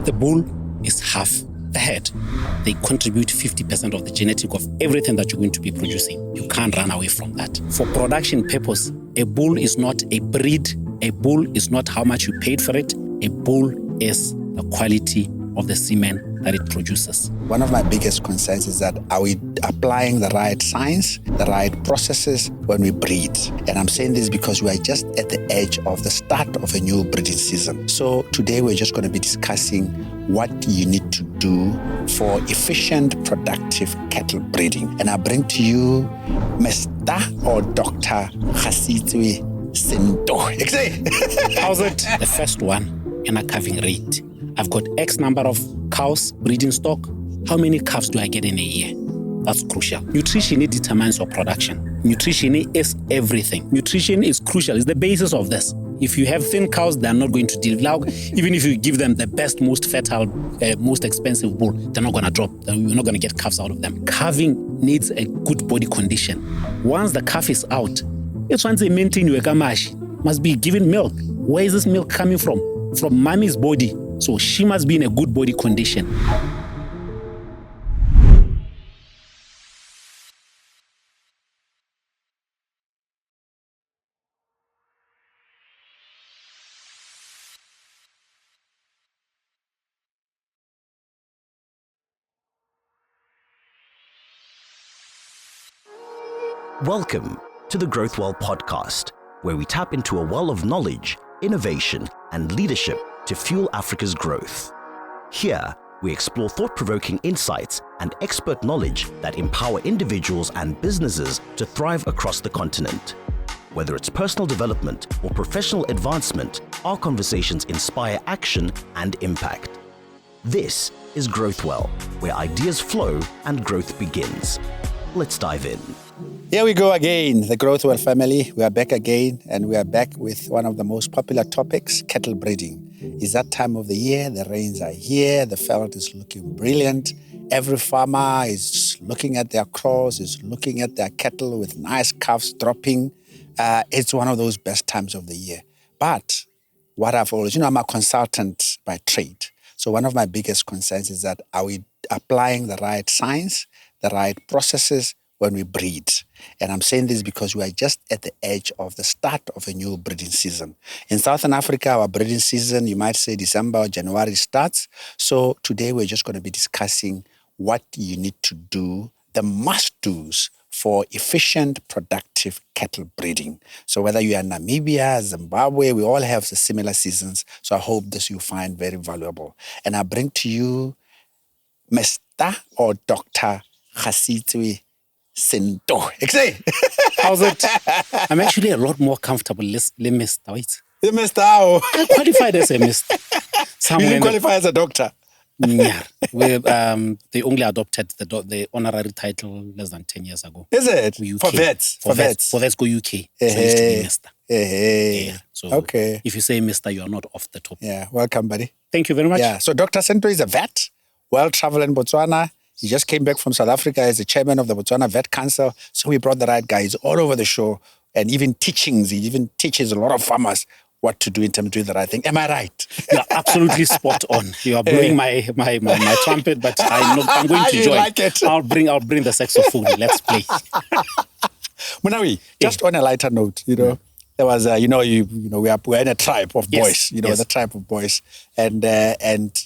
The bull is half the herd. They contribute 50% of the genetic of everything that you're going to be producing. You can't run away from that. For production purpose, a bull is not a breed. A bull is not how much you paid for it. A bull is the quality of the semen that it produces. One of my biggest concerns is that are we applying the right science, the right processes when we breed? And I'm saying this because we are just at the edge of the start of a new breeding season. So today we're just going to be discussing what you need to do for efficient, productive cattle breeding. And I bring to you Mr. or Dr. Sento. How's it? The first one, Inter-Calving rate. I've got X number of cows, breeding stock. How many calves do I get in a year? That's crucial. Nutrition determines your production. Nutrition is everything. Nutrition is crucial. It's the basis of this. If you have thin cows, they're not going to develop. Even if you give them the best, most fertile, most expensive bull, they're not going to drop. You're not going to get calves out of them. Calving needs a good body condition. Once the calf is out, it's once they maintain your kamash, must be given milk. Where is this milk coming from? From mommy's body. So she must be in a good body condition. Welcome to the GrowthWell Podcast, where we tap into a well of knowledge, innovation, and leadership to fuel Africa's growth. Here, we explore thought-provoking insights and expert knowledge that empower individuals and businesses to thrive across the continent. Whether it's personal development or professional advancement, our conversations inspire action and impact. This is GrowthWell, where ideas flow and growth begins. Let's dive in. Here we go again, the GrowthWell family. We are back again, and we are back with one of the most popular topics, cattle breeding. It's that time of the year, the rains are here, the field is looking brilliant. Every farmer is looking at their crows, is looking at their cattle with nice calves dropping. It's one of those best times of the year. But what I've always, I'm a consultant by trade. So one of my biggest concerns is that are we applying the right science, the right processes when we breed? And I'm saying this because we are just at the edge of the start of a new breeding season. In Southern Africa, our breeding season, you might say December or January starts. So today we're just going to be discussing what you need to do, the must-dos for efficient, productive cattle breeding. So whether you are in Namibia, Zimbabwe, we all have the similar seasons. So I hope this you find very valuable. And I bring to you Mr. or Dr. Sento. How's it? I'm actually a lot more comfortable. Mr. Wait. You Mr. How? I qualified as a Mr. You didn't qualify as a doctor? Yeah. They only adopted the honorary title less than 10 years ago. Is it? For vets? For vets go UK. So it used to be Mr. Yeah. So okay. If you say Mr., you are not off the top. Yeah. Welcome, buddy. Thank you very much. Yeah. So Dr. Sento is a vet, well-traveled in Botswana. He just came back from South Africa as the chairman of the Botswana Vet Council. So we brought the right guys all over the show and even teachings. He even teaches a lot of farmers what to do in terms of doing the right thing. Am I right? You're absolutely spot on. You are blowing my trumpet, but I'm going to join. Like it. I'll bring the saxophone. Let's play. Munawi, just on a lighter note, there was, we're in a tribe of boys, yes. The tribe of boys. And there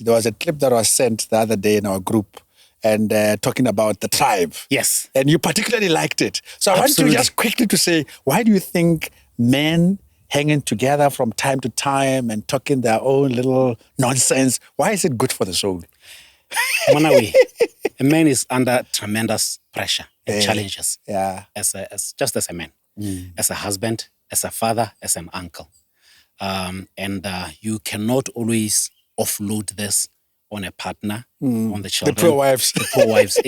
was a clip that was sent the other day in our group and talking about the tribe. Yes. And you particularly liked it. So I want you just quickly to say, why do you think men hanging together from time to time and talking their own little nonsense, why is it good for the soul? Manawi, a man is under tremendous pressure and challenges. Yeah. As a man, as a husband, as a father, as an uncle. And you cannot always offload this on a partner, on the children. The poor wives. The poor wives,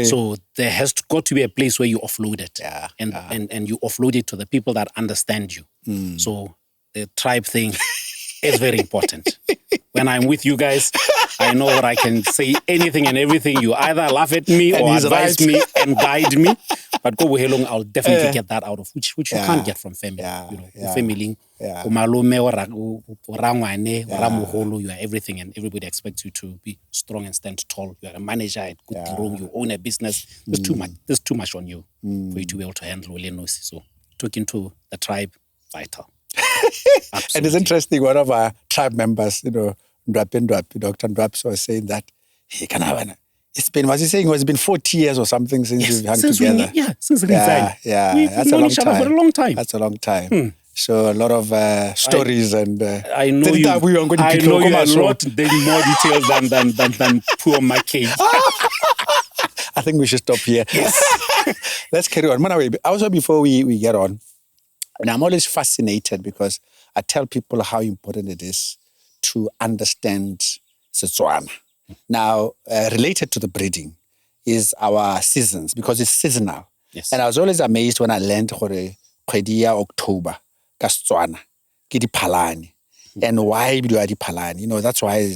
So there has got to be a place where you offload it. Yeah. And you offload it to the people that understand you. So the tribe thing is very important. When I'm with you guys, I know that I can say anything and everything. You either laugh at me or advise me and guide me. But go helong, I'll definitely get that out of which you can't get from family. Family, umalume orangwane, oramuholo, you are everything, and everybody expects you to be strong and stand tall. You are a manager at good room, you own a business. There's too much. There's too much on you for you to be able to handle Olenosi. So talking to the tribe, vital. And it's interesting. One of our tribe members, Dr. Ndwapi was saying that it's been, was he saying, it's been 40 years or something since we've hung together. Since we resigned. That's known each other for a long time. That's a long time. So a lot of stories and I know you. I know you a lot more details than poor Mike. I think we should stop here. Yes. Let's carry on. Also, before we get on, and I'm always fascinated because I tell people how important it is to understand Setswana. Now, related to the breeding is our seasons, because it's seasonal. Yes. And I was always amazed when I learned October, ka Setswana, ke diphalane. And why do I diphalane? That's why,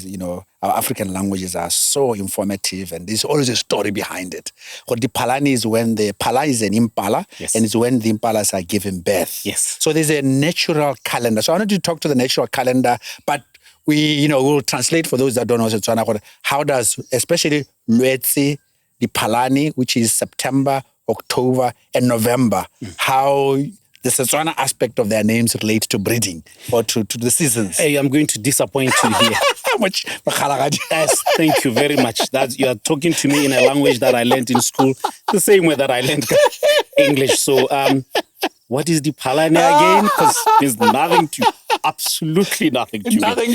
our African languages are so informative, and there's always a story behind it. What diphalane is when the pala is an impala, and it's when the impalas are given birth. Yes. So there's a natural calendar. So I wanted to talk to the natural calendar, but we'll translate for those that don't know Setswana. How does, especially Lwetse, diphalane, which is September, October, and November, how the Setswana aspect of their names relate to breeding or to the seasons? Hey, I'm going to disappoint you here. Yes, thank you very much. You are talking to me in a language that I learned in school, the same way that I learned English. So, what is the diphalane again? Because there's nothing to, absolutely nothing to Nothing.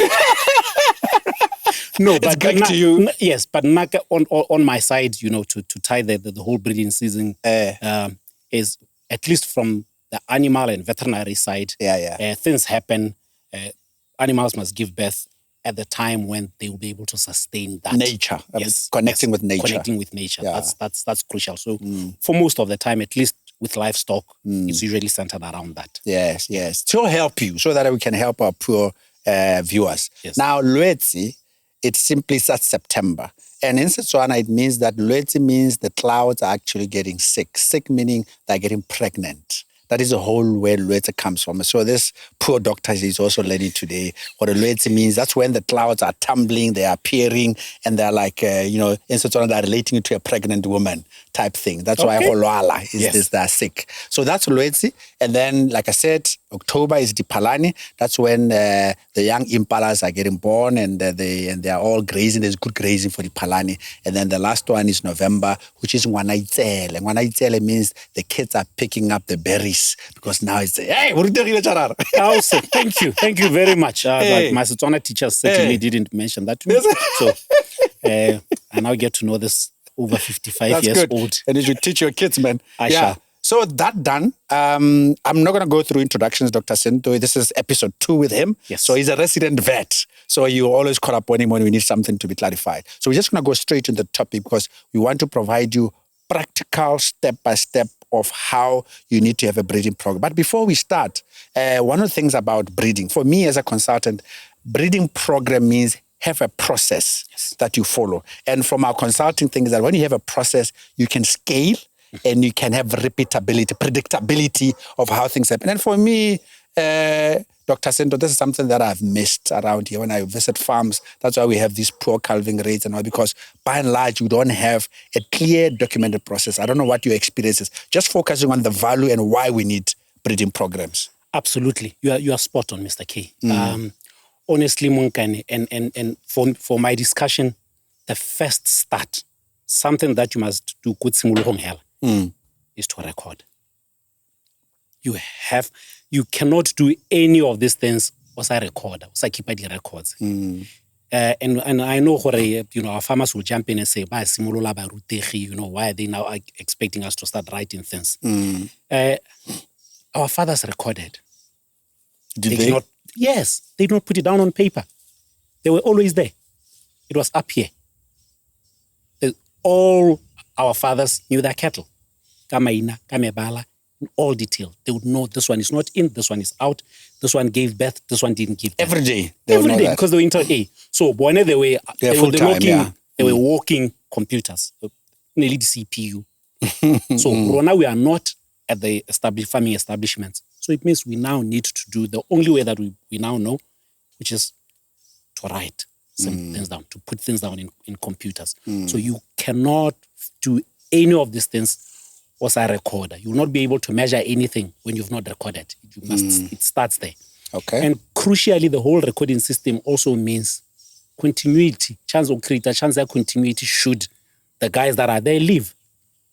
No, but back to you. Yes, but on my side, to tie the whole breeding season is, at least from the animal and veterinary side, things happen. Animals must give birth at the time when they will be able to sustain that. Nature. Connecting with nature. Connecting with nature. Yeah. That's crucial. So for most of the time, at least with livestock, it's usually centered around that. Yes. To help you, so that we can help our poor viewers. Yes. Now, Lwetse, it simply starts September. And in Setswana, it means that Lwetse means the clouds are actually getting sick. Sick meaning they're getting pregnant. That is the whole where Lwetse comes from. So this poor doctor is also learning today what Lwetse means. That's when the clouds are tumbling, they are appearing, and they're like, in Setswana, they're relating it to a pregnant woman type thing. That's why Holwala is this, they're sick. So that's Lwetse. And then, like I said, October is diphalane. That's when the young impalas are getting born and they are all grazing. There's good grazing for diphalane. And then the last one is November, which is Ngwanaitsele. Ngwanaitsele means the kids are picking up the berries because now it's, hey, also, thank you very much. My Setswana teachers certainly didn't mention that to me. So I now get to know this over 55 That's years good. old. And you should teach your kids, man. I shall. So that done, I'm not going to go through introductions, Dr. Sento. This is episode 2 with him. Yes. So he's a resident vet. So you always call upon him when we need something to be clarified. So we're just going to go straight into the topic because we want to provide you practical step-by-step of how you need to have a breeding program. But before we start, one of the things about breeding, for me as a consultant, breeding program means have a process that you follow. And from our consulting thing is that when you have a process, you can scale and you can have repeatability, predictability of how things happen. And for me, Dr. Sento, this is something that I've missed around here when I visit farms. That's why we have these poor calving rates and all, because by and large, you don't have a clear documented process. I don't know what your experience is. Just focusing on the value and why we need breeding programs. Absolutely. You are spot on, Mr. K. Honestly, Monkane, and for my discussion, the first start, something that you must do is to record. You cannot do any of these things was I record, was I keep the records. And I know our farmers will jump in and say, why are they now expecting us to start writing things? Our fathers recorded. Did they? Yes, they don't put it down on paper. They were always there. It was up here. All our fathers knew their cattle. Kamaina, kamebala, in all detail. They would know this one is not in, this one is out, this one gave birth, this one didn't give birth. Every day. Every day, because they were Inter-A. So when they were walking computers, nearly the CPU, So Rona, we are not at the farming establishments. So it means we now need to do the only way that we now know, which is to write some things down, to put things down in computers. So you cannot do any of these things as a recorder. You will not be able to measure anything when you've not recorded. You must. It starts there. Okay. And crucially, the whole recording system also means continuity. Chance of create a chance of continuity should the guys that are there leave.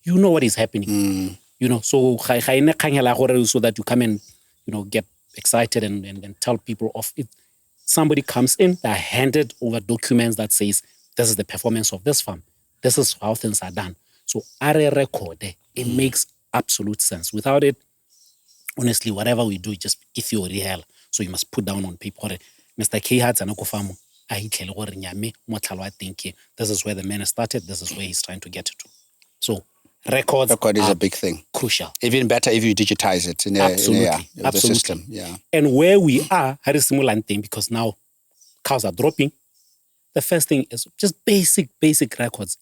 You know what is happening. You know, so that you come and, you know, get excited and tell people of it. Somebody comes in, they're handed over documents that says, this is the performance of this farm. This is how things are done. So, are record, it makes absolute sense. Without it, honestly, whatever we do, just give you a real. So you must put down on paper, Mr. K had an farm. This is where the man started. This is where he's trying to get to. So, record is a big thing. Crucial. Even better if you digitize it in the system. Yeah. And where we are, because now cows are dropping. The first thing is just basic records.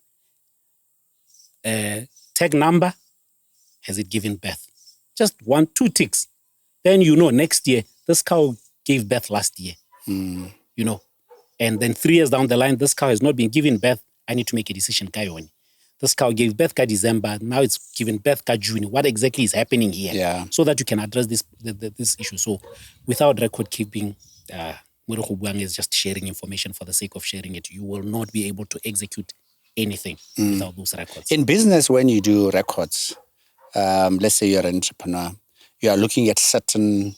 Tag number, has it given birth? Just 1-2 ticks. Then you know next year, this cow gave birth last year. You know. And then 3 years down the line, this cow has not been given birth. I need to make a decision. This cow gave birth in December. Now it's given birth in June. What exactly is happening here? Yeah. So that you can address this issue. So without record keeping, is just sharing information for the sake of sharing it. You will not be able to execute anything without those records. In business, when you do records, let's say you're an entrepreneur, you are looking at certain,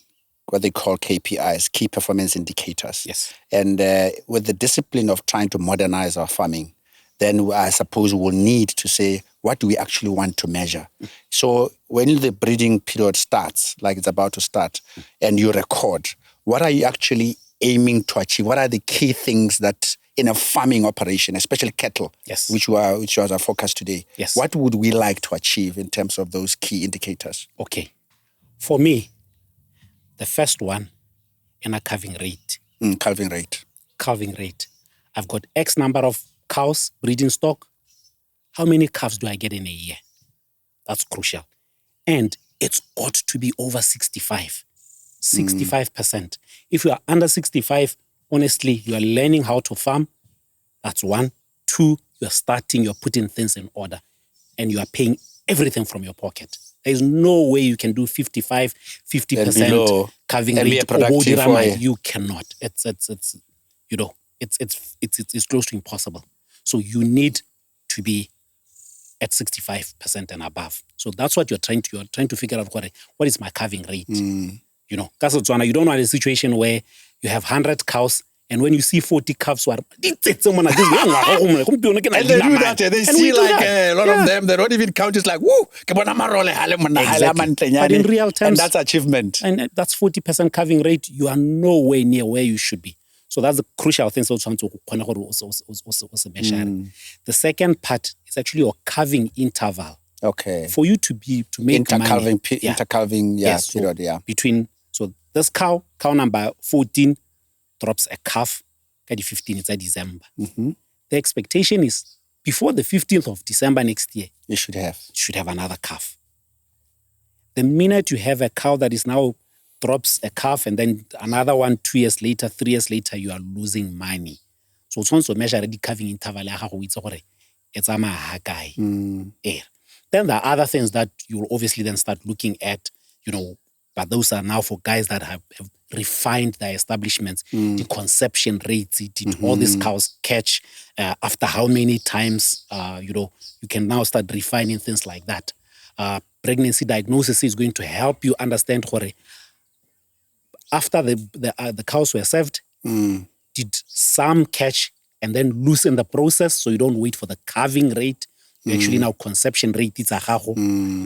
what they call KPIs, key performance indicators. Yes. And with the discipline of trying to modernize our farming, then I suppose we'll need to say, what do we actually want to measure? So when the breeding period starts, like it's about to start, and you record, what are you actually aiming to achieve? What are the key things that in a farming operation, especially cattle, which was our focus today, what would we like to achieve in terms of those key indicators? Okay. For me, the first one, in a calving rate. Calving rate. Calving rate. I've got X number of cows, breeding stock. How many calves do I get in a year? That's crucial. And it's got to be over 65. 65%. If you are under 65, honestly, you are learning how to farm. That's 1. 2, you're putting things in order. And you are paying everything from your pocket. There is no way you can do 55, 50% calving rate. You cannot. It's close to impossible. So you need to be at 65% and above. So that's what you're trying to figure out. What is my calving rate? You know, that's Botswana. You don't want a situation where you have 100 cows, and when you see 40 calves, and they do that. They see like a lot of them. They don't even count. It's like, woo! Exactly. But in real terms, and that's achievement. And that's 40% calving rate. You are nowhere near where you should be. So that's the crucial thing. So the second part is actually your calving interval. Okay. For you to make Inter-Calving, period. Between this cow number 14 drops a calf. The 15th it's December. The expectation is before the 15th of December next year, you should have another calf. The minute you have a cow that is now drops a calf and then another one 2 years later, 3 years later, you are losing money. So it's also measure the calving interval. It's a guy. Then there are other things that you will obviously then start looking at, you know, but those are now for guys that have refined their establishments. The conception rates, did all these cows catch after how many times, you know, you can now start refining things like that. Pregnancy diagnosis is going to help you understand after the cows were served, did some catch and then lose in the process, so you don't wait for the calving rate. You actually now conception rate, it's a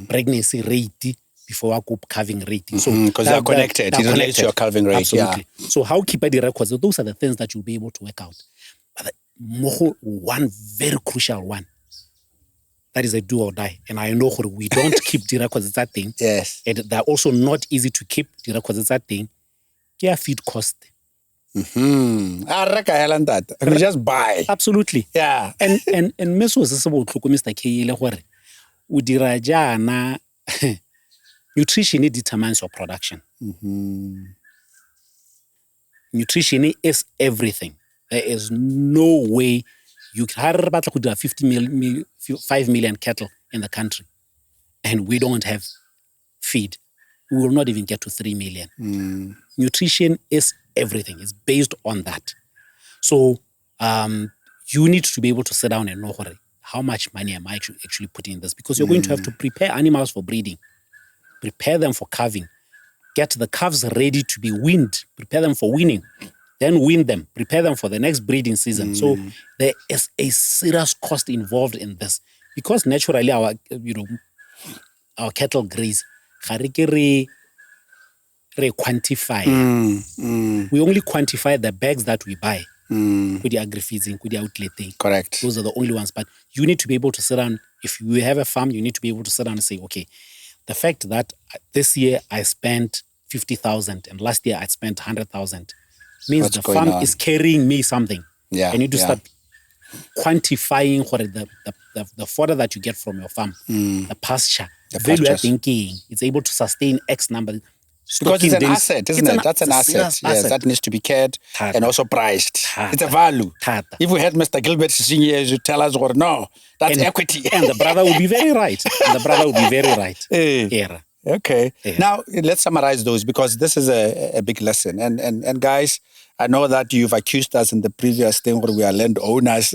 pregnancy rate before I go calving rate. So because they're connected. It relates to your calving rate. Absolutely. Yeah. So how keep the records? So those are the things that you'll be able to work out. But one very crucial one, that is a do or die. And I know we don't keep the records, it's that thing. Yes. And they're also not easy to keep the records, it's that thing. Care feed cost. We just buy. Absolutely. Yeah. And Mr. K, dira jana, nutrition determines your production. Nutrition is everything. There is no way you can have 5 million cattle in the country and we don't have feed. We will not even get to 3 million. Nutrition is everything. It's based on that. So you need to be able to sit down and know how much money am I actually putting in this, because you're going to have to prepare animals for breeding, prepare them for calving, get the calves ready to be weaned, prepare them for weaning, then wean them, prepare them for the next breeding season. So there is a serious cost involved in this, because naturally our cattle graze. We quantify. We only quantify the bags that we buy. With the agri-feeding, with the outlet thing. Correct. Those are the only ones. But you need to be able to sit down. If you have a farm, you need to be able to sit down and say, okay, the fact that this year I spent 50,000 and last year I spent 100,000 means what's the farm is carrying me something. Yeah. I need to start quantifying the fodder that you get from your farm, the pasture, value thinking. It's able to sustain X number. Because it's an asset, isn't it? That's an asset. Yes, that needs to be cared and also priced. It's a value. If we had Mr. Gilbert sitting here to tell us, or no, that's equity. And the brother would be very right. Yeah. Okay. Yeah. Now, let's summarize those, because this is a big lesson. And guys, I know that you've accused us in the previous thing where we are landowners,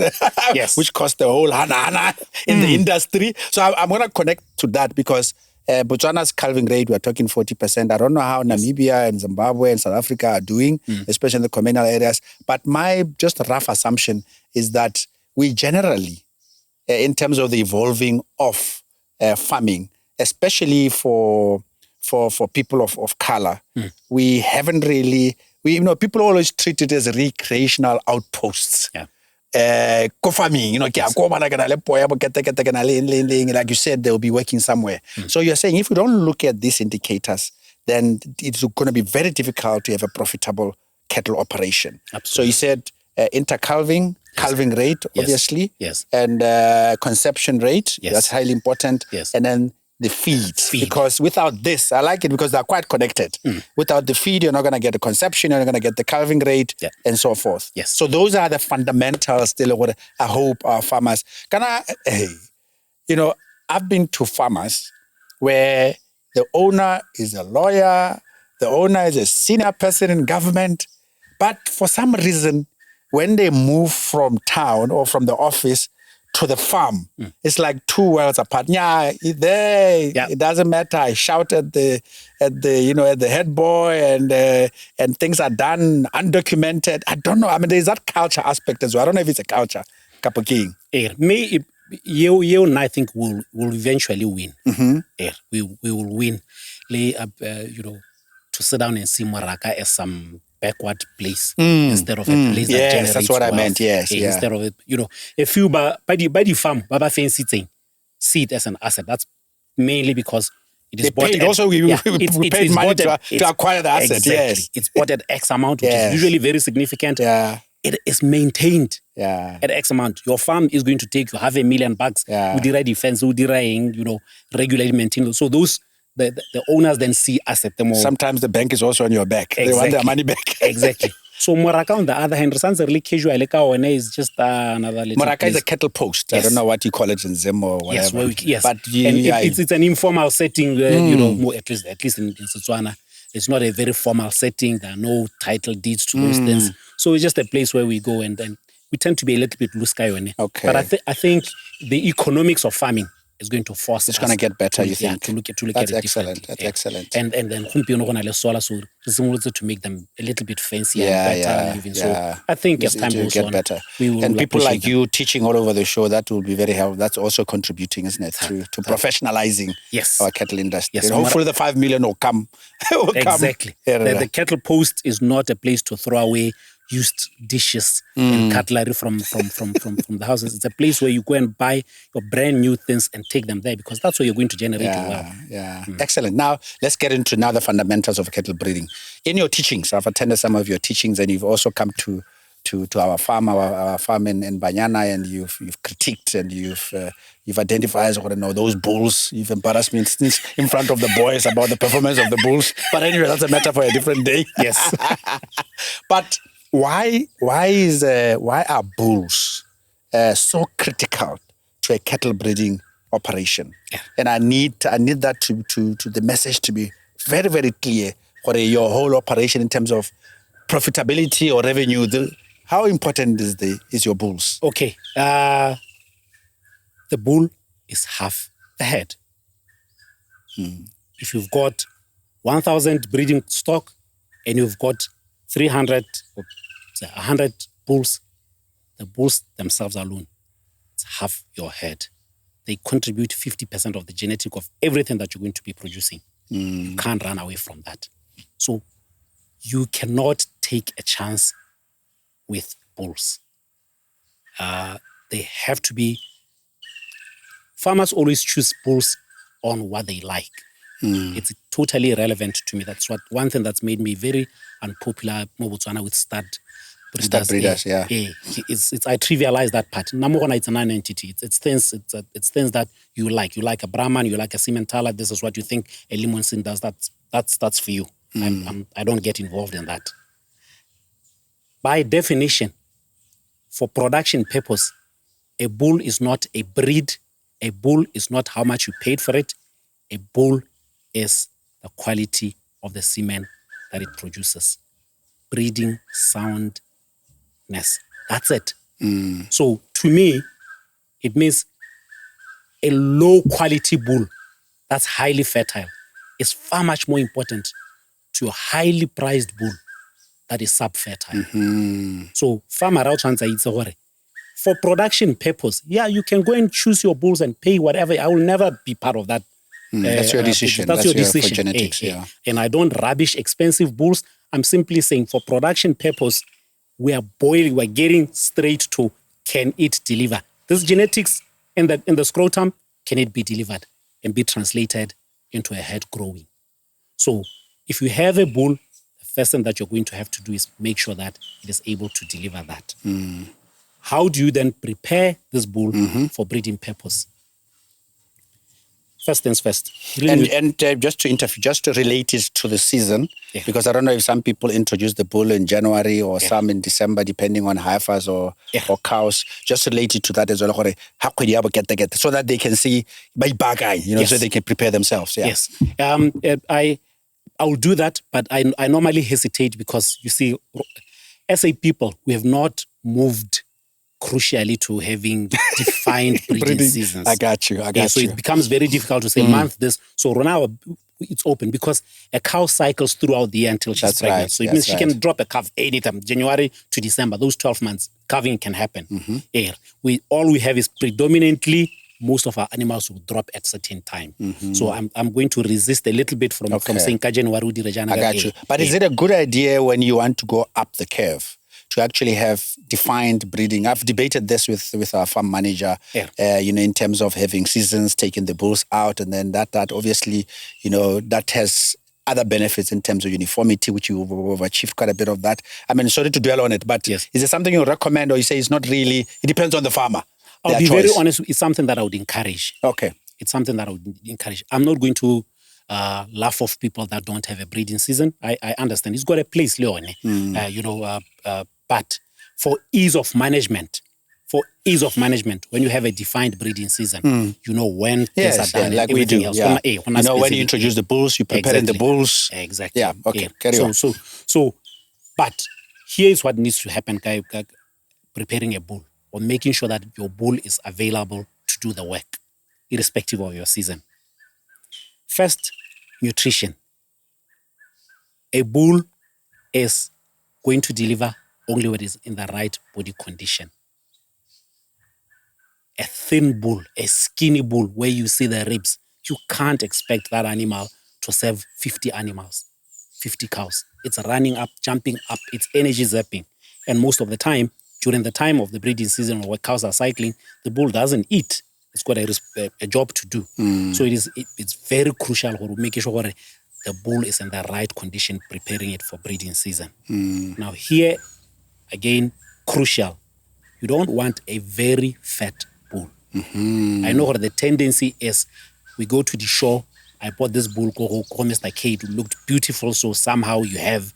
yes, which cost the whole hana in the industry. So I'm going to connect to that, because Botswana's calving rate, we're talking 40%. I don't know how Namibia and Zimbabwe and South Africa are doing, especially in the communal areas. But my just rough assumption is that we generally, in terms of the evolving of farming, especially for people of color, we haven't really, people always treat it as recreational outposts. Yeah. Co-farming, like you said, they'll be working somewhere. So you're saying if we don't look at these indicators, then it's going to be very difficult to have a profitable cattle operation. Absolutely. So you said inter-calving, calving rate, obviously, and conception rate, that's highly important, and then the feed. Because without this, I like it because they're quite connected. Without the feed, you're not going to get the conception, you're not going to get the calving rate, and so forth. Yes. So those are the fundamentals still what I hope our farmers I've been to farmers where the owner is a lawyer, the owner is a senior person in government, but for some reason, when they move from town or from the office to the farm, it's like two worlds apart. It doesn't matter. I shout at the head boy, and things are done undocumented. I don't know. I mean, there's that culture aspect as well. I don't know if it's a culture. Kapo King. You and I think will eventually win. We will win. To sit down and see Moraka as some backward place instead of a place that generates that's what wealth. I meant. Yes, instead of it, a few by the farm, Baba fancy thing, see it as an asset. That's mainly because it is bought. We paid money to acquire the asset. Exactly. Yes, it's bought at X amount, which is usually very significant. Yeah, it is maintained. At X amount. Your farm is going to take you $500,000. With the right defense, with the right, regularly maintained. So those. The owners then see us at the moment. Sometimes the bank is also on your back. Exactly. They want their money back. Exactly. So Moraka, on the other hand, sounds really casual. Is just another little Moraka is a cattle post. I don't know what you call it in Zim or whatever. Yes. But it's an informal setting. At least in Botswana, it's not a very formal setting. There are no title deeds to those things. So it's just a place where we go and we tend to be a little bit loose. Okay. But I think the economics of farming is going to force it's going to get better, you think? To look That's at it excellent. That's excellent. And then to make them a little bit fancier and better living. So I think as time goes on, better. We will and people like them. you teaching all over the show, that will be very helpful. That's also contributing, isn't it, to professionalizing our cattle industry. Yes, and hopefully the 5 million will come. Exactly. The cattle post is not a place to throw away used dishes and cutlery from the houses. It's a place where you go and buy your brand new things and take them there, because that's where you're going to generate wealth. Excellent. Now, let's get into the fundamentals of cattle breeding. In your teachings, I've attended some of your teachings, and you've also come to to our farm in Banyana, and you've critiqued and you've identified those bulls. You've embarrassed me in front of the boys about the performance of the bulls. But anyway, that's a matter for a different day. Yes. But why are bulls so critical to a cattle breeding operation? Yeah. And I need that to the message to be very, very clear for your whole operation in terms of profitability or revenue. How important is your bulls? Okay. The bull is half the head. If you've got 1,000 breeding stock and you've got 300 or 100 bulls, the bulls themselves alone, it's half your head. They contribute 50% of the genetic of everything that you're going to be producing. You can't run away from that. So you cannot take a chance with bulls. They have to be... Farmers always choose bulls on what they like. It's totally irrelevant to me. That's one thing that's made me very unpopular in Botswana with stud breeders. Yeah. I trivialize that part. Number one, it's a non-entity. It's things that you like. You like a Brahman, you like a Semen. This is what you think a Limonsin does. That's for you. I don't get involved in that. By definition, for production purpose, a bull is not a breed. A bull is not how much you paid for it. A bull is the quality of the semen that it produces. Breeding soundness. That's it. So to me, it means a low quality bull that's highly fertile is far much more important to a highly priced bull that is sub-fertile. So farmer out for production purpose, you can go and choose your bulls and pay whatever. I will never be part of that. That's your decision. That's your decision. For genetics, And I don't rubbish expensive bulls. I'm simply saying for production purpose, we're getting straight to, can it deliver? This genetics in the scrotum, can it be delivered and be translated into a head growing? So if you have a bull, the first thing that you're going to have to do is make sure that it is able to deliver that. How do you then prepare this bull for breeding purpose? First things first. And just to relate it to the season, because I don't know if some people introduce the bull in January or some in December, depending on heifers or cows. Just relate it to that as well. How could you get so that they can see by bag eye, so they can prepare themselves. Yes. I will do that, but I normally hesitate because you see, as a people, we have not moved crucially to having defined breeding seasons. I got you. So it becomes very difficult to say month this. So now it's open because a cow cycles throughout the year until she's pregnant. Right. So it means she can drop a calf anytime, January to December. Those 12 months, calving can happen. All we have is predominantly most of our animals will drop at certain time. So I'm going to resist a little bit from saying January to Rejana. I got you. But is it a good idea when you want to go up the curve to actually have defined breeding? I've debated this with our farm manager, in terms of having seasons, taking the bulls out, and then that obviously, that has other benefits in terms of uniformity, which you've achieved quite a bit of that. I mean, sorry to dwell on it, but is it something you recommend, or you say it's not really, it depends on the farmer? I'll be very honest, it's something that I would encourage. Okay. It's something that I would encourage. I'm not going to laugh off people that don't have a breeding season. I understand. It's got a place, Leone. But for ease of management, when you have a defined breeding season, you know when things are done, like we do. Else. When you introduce the bulls, you prepare the bulls. Exactly. Yeah. Okay. Carry on. So, but here is what needs to happen, preparing a bull or making sure that your bull is available to do the work, irrespective of your season. First, nutrition. A bull is going to deliver only when it is in the right body condition. A thin bull, a skinny bull, where you see the ribs, you can't expect that animal to serve 50 animals, 50 cows. It's running up, jumping up, it's energy zapping. And most of the time, during the time of the breeding season or where cows are cycling, the bull doesn't eat. It's got a job to do. So it's very crucial for making sure the bull is in the right condition, preparing it for breeding season. Now here, again, crucial. You don't want a very fat bull. I know what the tendency is. We go to the shore. I bought this bull, Mr. K. It looked beautiful, so somehow you have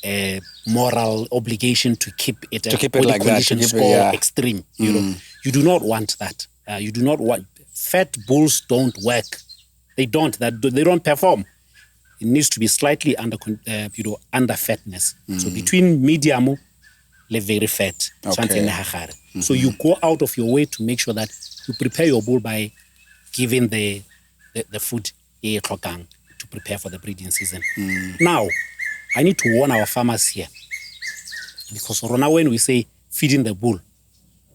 a moral obligation to keep it at body like condition that, score extreme. You know, you do not want that. You do not want fat bulls. Don't work. They don't. They don't perform. It needs to be slightly under fatness. So between medium and very fat. Okay. So you go out of your way to make sure that you prepare your bull by giving the food to prepare for the breeding season. Now, I need to warn our farmers here, because when we say feeding the bull,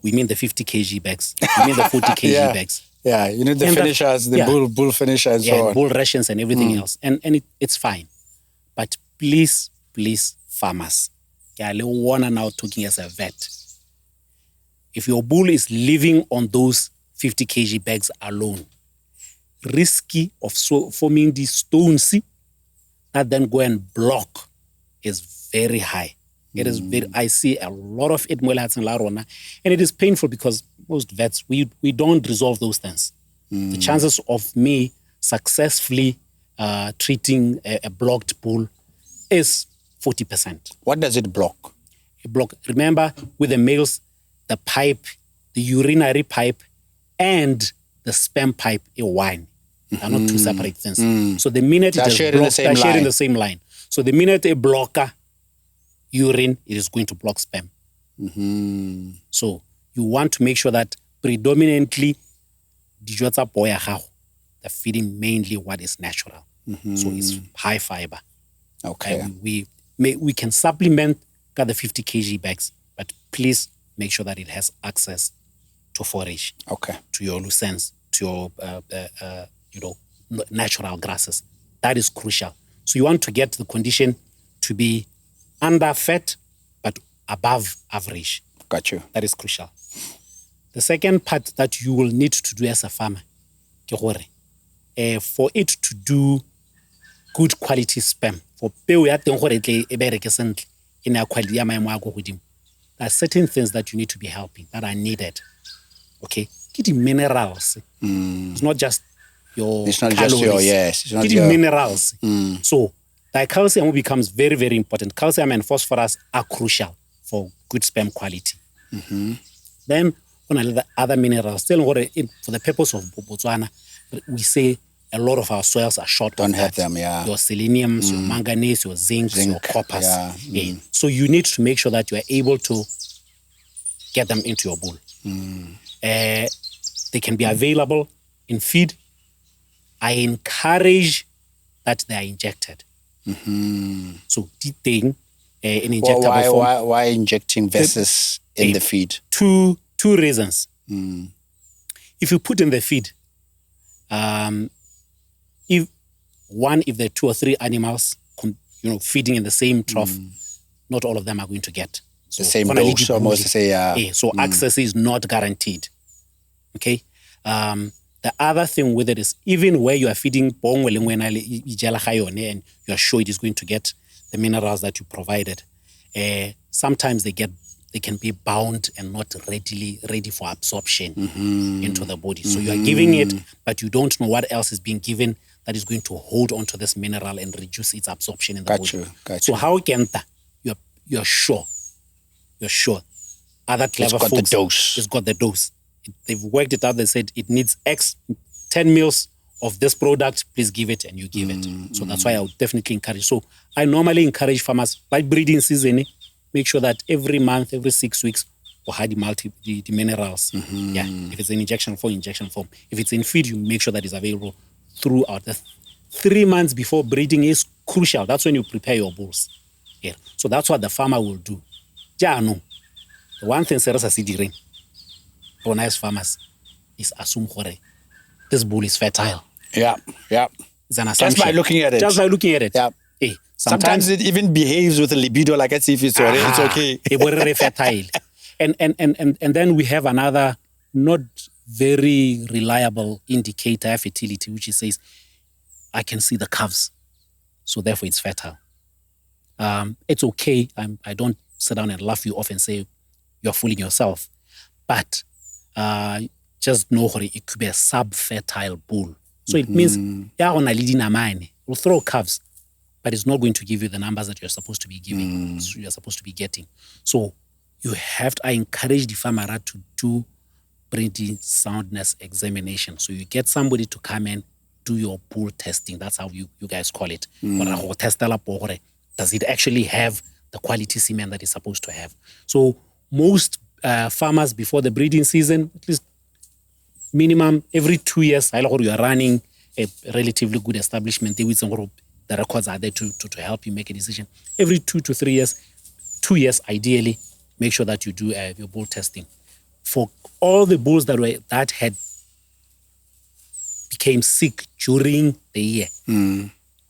we mean the 50 kg bags. We mean the 40 kg bags. Yeah, you need the finishers, bull finisher and so on. Bull rations and everything else. And it's fine. But please, farmers, I want to now talking as a vet. If your bull is living on those 50 kg bags alone, risky of forming these stones that then go and block is very high. It is very, I see a lot of it, and it is painful because most vets, we don't resolve those things. The chances of me successfully treating a blocked bull is 40%. What does it block? Remember, with the males, the pipe, the urinary pipe, and the sperm pipe are one. They are not two separate things. So the minute it is blocked, they're sharing the same line. So the minute a blocker urine, it is going to block sperm. So you want to make sure that predominantly they're feeding mainly what is natural. So it's high fiber. Okay. We can supplement the 50 kg bags, but please make sure that it has access to forage. Okay. To your lucens, to your natural grasses. That is crucial. So you want to get the condition to be under fat, but above average. Got you. That is crucial. The second part that you will need to do as a farmer, for it to do good quality sperm, for there are certain things that you need to be helping that are needed. Okay? Get the minerals. It's not just your It's not calories. just your, yes. It's not Get your minerals. So, the calcium becomes very, very important. Calcium and phosphorus are crucial for good sperm quality. Then, on the other minerals, still for the purpose of Botswana, we say a lot of our soils are short Don't of have that. them, yeah. Your seleniums, your manganese, your zinc, your coppers. Yeah. So you need to make sure that you are able to get them into your bull. They can be available in feed. I encourage that they are injected. So the thing, an injectable form. Why injecting versus in the feed? Two reasons. If you put in the feed, if there are 2 or 3 animals, feeding in the same trough, not all of them are going to get the same dose, almost to say. So access is not guaranteed. Okay. The other thing with it is even where you are feeding and you are sure it is going to get the minerals that you provided, sometimes they can be bound and not ready for absorption into the body. So you are giving it, but you don't know what else is being given that is going to hold onto this mineral and reduce its absorption in the body. Got So you. how can that? You're sure. Other clever folks, it's got the dose. They've worked it out. They said it needs X 10 mils of this product. Please give it, and you give it. So that's why I would definitely encourage. So I normally encourage farmers, like breeding season, make sure that every month, every 6 weeks, we have the minerals. If it's an injection form. If it's in feed, you make sure that it's available throughout. The 3 months before breeding is crucial. That's when you prepare your bulls. So that's what the farmer will do. The one thing Sarah Sidiring, for nice farmers, is assume this bull is fertile. Yeah. It's an assumption. Just by looking at it. Yeah. Sometimes it even behaves with a libido like as if it's okay. Fertile. And then we have another not very reliable indicator, fertility, which says, I can see the calves, so therefore it's fertile. It's okay. I don't sit down and laugh you off and say, you're fooling yourself. But just know it could be a sub-fertile bull. So it means will throw calves, but it's not going to give you the numbers that you're supposed to be giving, so you're supposed to be getting. So I encourage the farmer to do breeding soundness examination. So you get somebody to come and do your bull testing. That's how you guys call it. Does it actually have the quality semen that it's supposed to have? So most farmers before the breeding season, at least minimum every 2 years, you are running a relatively good establishment. The records are there to help you make a decision. Every 2 to 3 years, 2 years ideally, make sure that you do your bull testing. For all the bulls that had became sick during the year,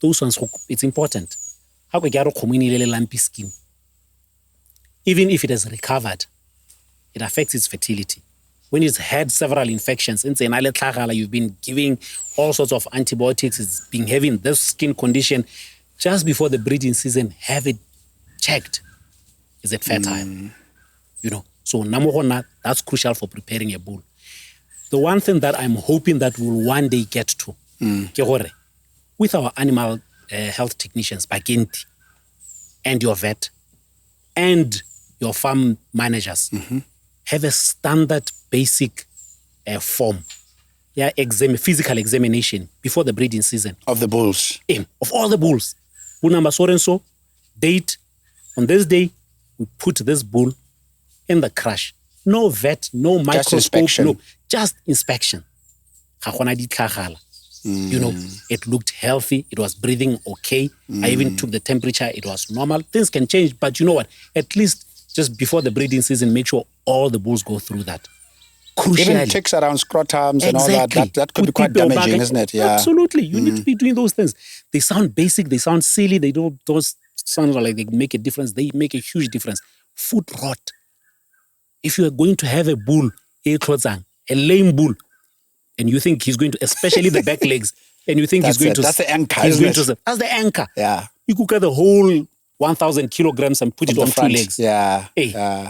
those ones, it's important. How can you lumpy skin? Even if it has recovered, it affects its fertility. When it's had several infections, you've been giving all sorts of antibiotics, it's been having this skin condition, just before the breeding season, have it checked. Is it fertile? So that's crucial for preparing a bull. The one thing that I'm hoping that we'll one day get to, with our animal health technicians, Bakenti, and your vet, and your farm managers, have a standard basic form, physical examination before the breeding season. Of the bulls? Of all the bulls. Bull number so and so, date, on this day, we put this bull in the crush. No vet, no microscope, just inspection. It looked healthy, it was breathing okay. I even took the temperature, it was normal. Things can change, but you know what? At least just before the breeding season, make sure all the bulls go through that. Crucially. Even ticks around scrotums and all that could be quite damaging, isn't it? Yeah. Absolutely. You need to be doing those things. They sound basic, they sound silly, they don't sound like they make a difference. They make a huge difference. Foot rot. If you are going to have a bull, a lame bull, and you think he's going to, especially the back legs, and you think that's the anchor. That's the anchor. Yeah. You could get the whole 1,000 kilograms and put it on front. 2 legs. Yeah.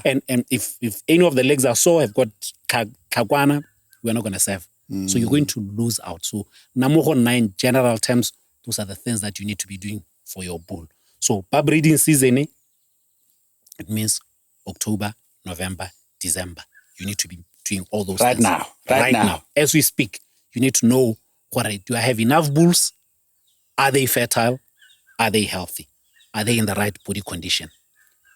And if any of the legs are sore, have got kagwana, we're not going to serve. So you're going to lose out. So in general terms, those are the things that you need to be doing for your bull. So by breeding season, it means October, November, December. You need to be doing all those things. Right now. As we speak, you need to know, do I have enough bulls? Are they fertile? Are they healthy? Are they in the right body condition?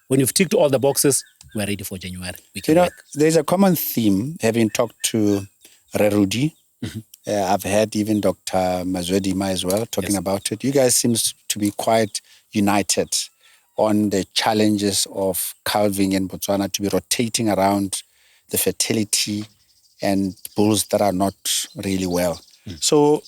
When you've ticked all the boxes, we're ready for January. We can work. There's a common theme, having talked to Rerudi. I've had even Dr. Mazwedima as well talking about it. You guys seem to be quite united on the challenges of calving in Botswana, to be rotating around the fertility and bulls that are not really well. So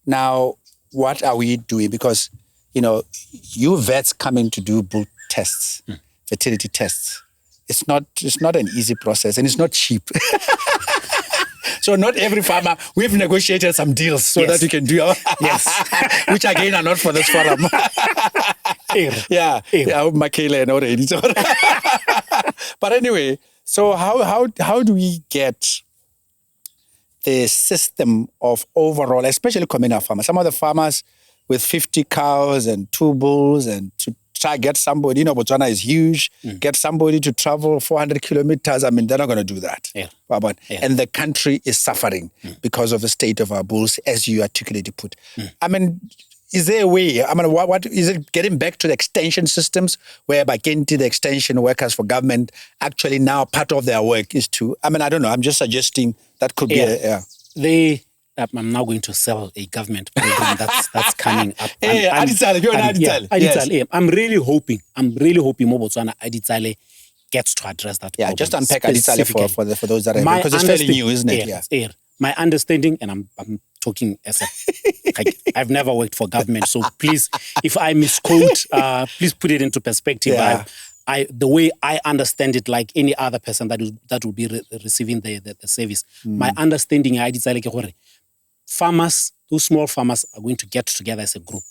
now, what are we doing? Because, you vets coming to do bull tests, fertility tests. It's not an easy process, and it's not cheap. So not every farmer, we've negotiated some deals so that we can do which again are not for this forum. I hope Makela already. But anyway, so how do we get the system of overall, especially communal farmers, some of the farmers with 50 cows and 2 bulls, and to try get somebody, Botswana is huge, get somebody to travel 400 kilometers. I mean, they're not going to do that. And the country is suffering because of the state of our bulls, as you articulated put. I mean, is there a way? I mean, what is it getting back to the extension systems, whereby the extension workers for government actually now part of their work is to, I mean, I don't know, I'm just suggesting that could be I'm now going to sell a government program that's coming up. I'm really hoping Botswana Aditsale gets to address that problem. Just unpack Aditsale for those that are, because it's fairly new, isn't it? My understanding, and I'm talking as I've never worked for government, so please, if I misquote, please put it into perspective. The way I understand it, like any other person that will be receiving the service, my understanding is farmers, those small farmers are going to get together as a group,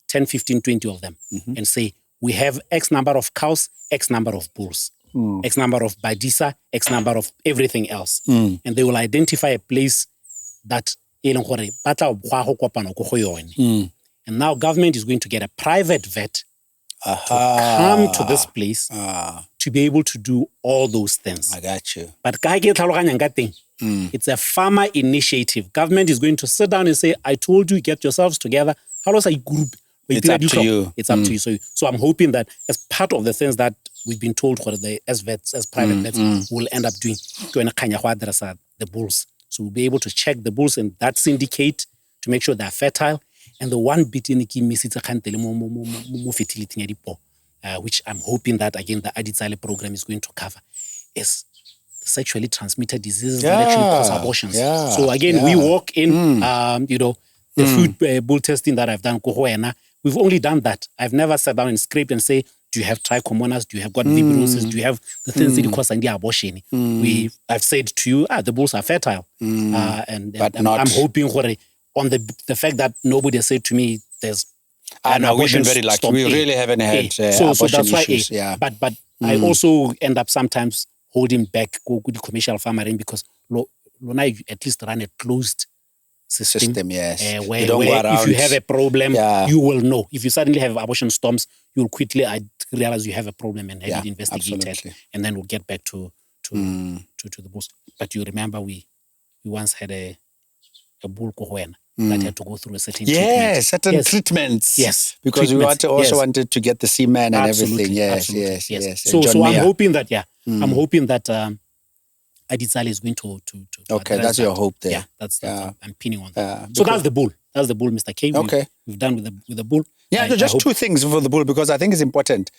10, 15, 20 of them, and say, we have X number of cows, X number of bulls, X number of badisa, X number of everything else. And they will identify a place that and now government is going to get a private vet to come to this place to be able to do all those things. I got you. But it's a farmer initiative. Government is going to sit down and say, I told you, get yourselves together. Group? It's up to you. It's up to you. So I'm hoping that as part of the things that we've been told as vets, as private vets, we'll end up doing the bulls. So we'll be able to check the bulls in that syndicate to make sure they're fertile. And the one bit in the fertility, which I'm hoping that, again, the Aditsale program is going to cover, is the sexually transmitted diseases that actually cause abortions. So again, we walk in, the food bull testing that I've done, we've only done that. I've never sat down and scraped and say, do you have trichomonas? Do you have got fibrosis? Do you have the things that cause the abortion? I've said to you, the bulls are fertile. And I'm hoping on the fact that nobody has said to me, there's we've been very lucky. We really haven't had so that's issues. Why, but I also end up sometimes holding back the commercial farming because you at least run a closed system. Yes. Where if you have a problem, you will know. If you suddenly have abortion storms, you'll quickly realize you have a problem and have it investigated. Absolutely. And then we'll get back to the bulls. But you remember we once had a bull that had to go through a certain treatment. Treatments. Yes. Because we also wanted to get the semen and everything. Yes. So I'm hoping that, I'm hoping that Aditsale is going to okay, that's your hope there. Yeah, that's I'm pinning on that. So that's the bull. That's the bull, Mr. K. We've done with the bull. Yeah, just two things for the bull, because I think it's important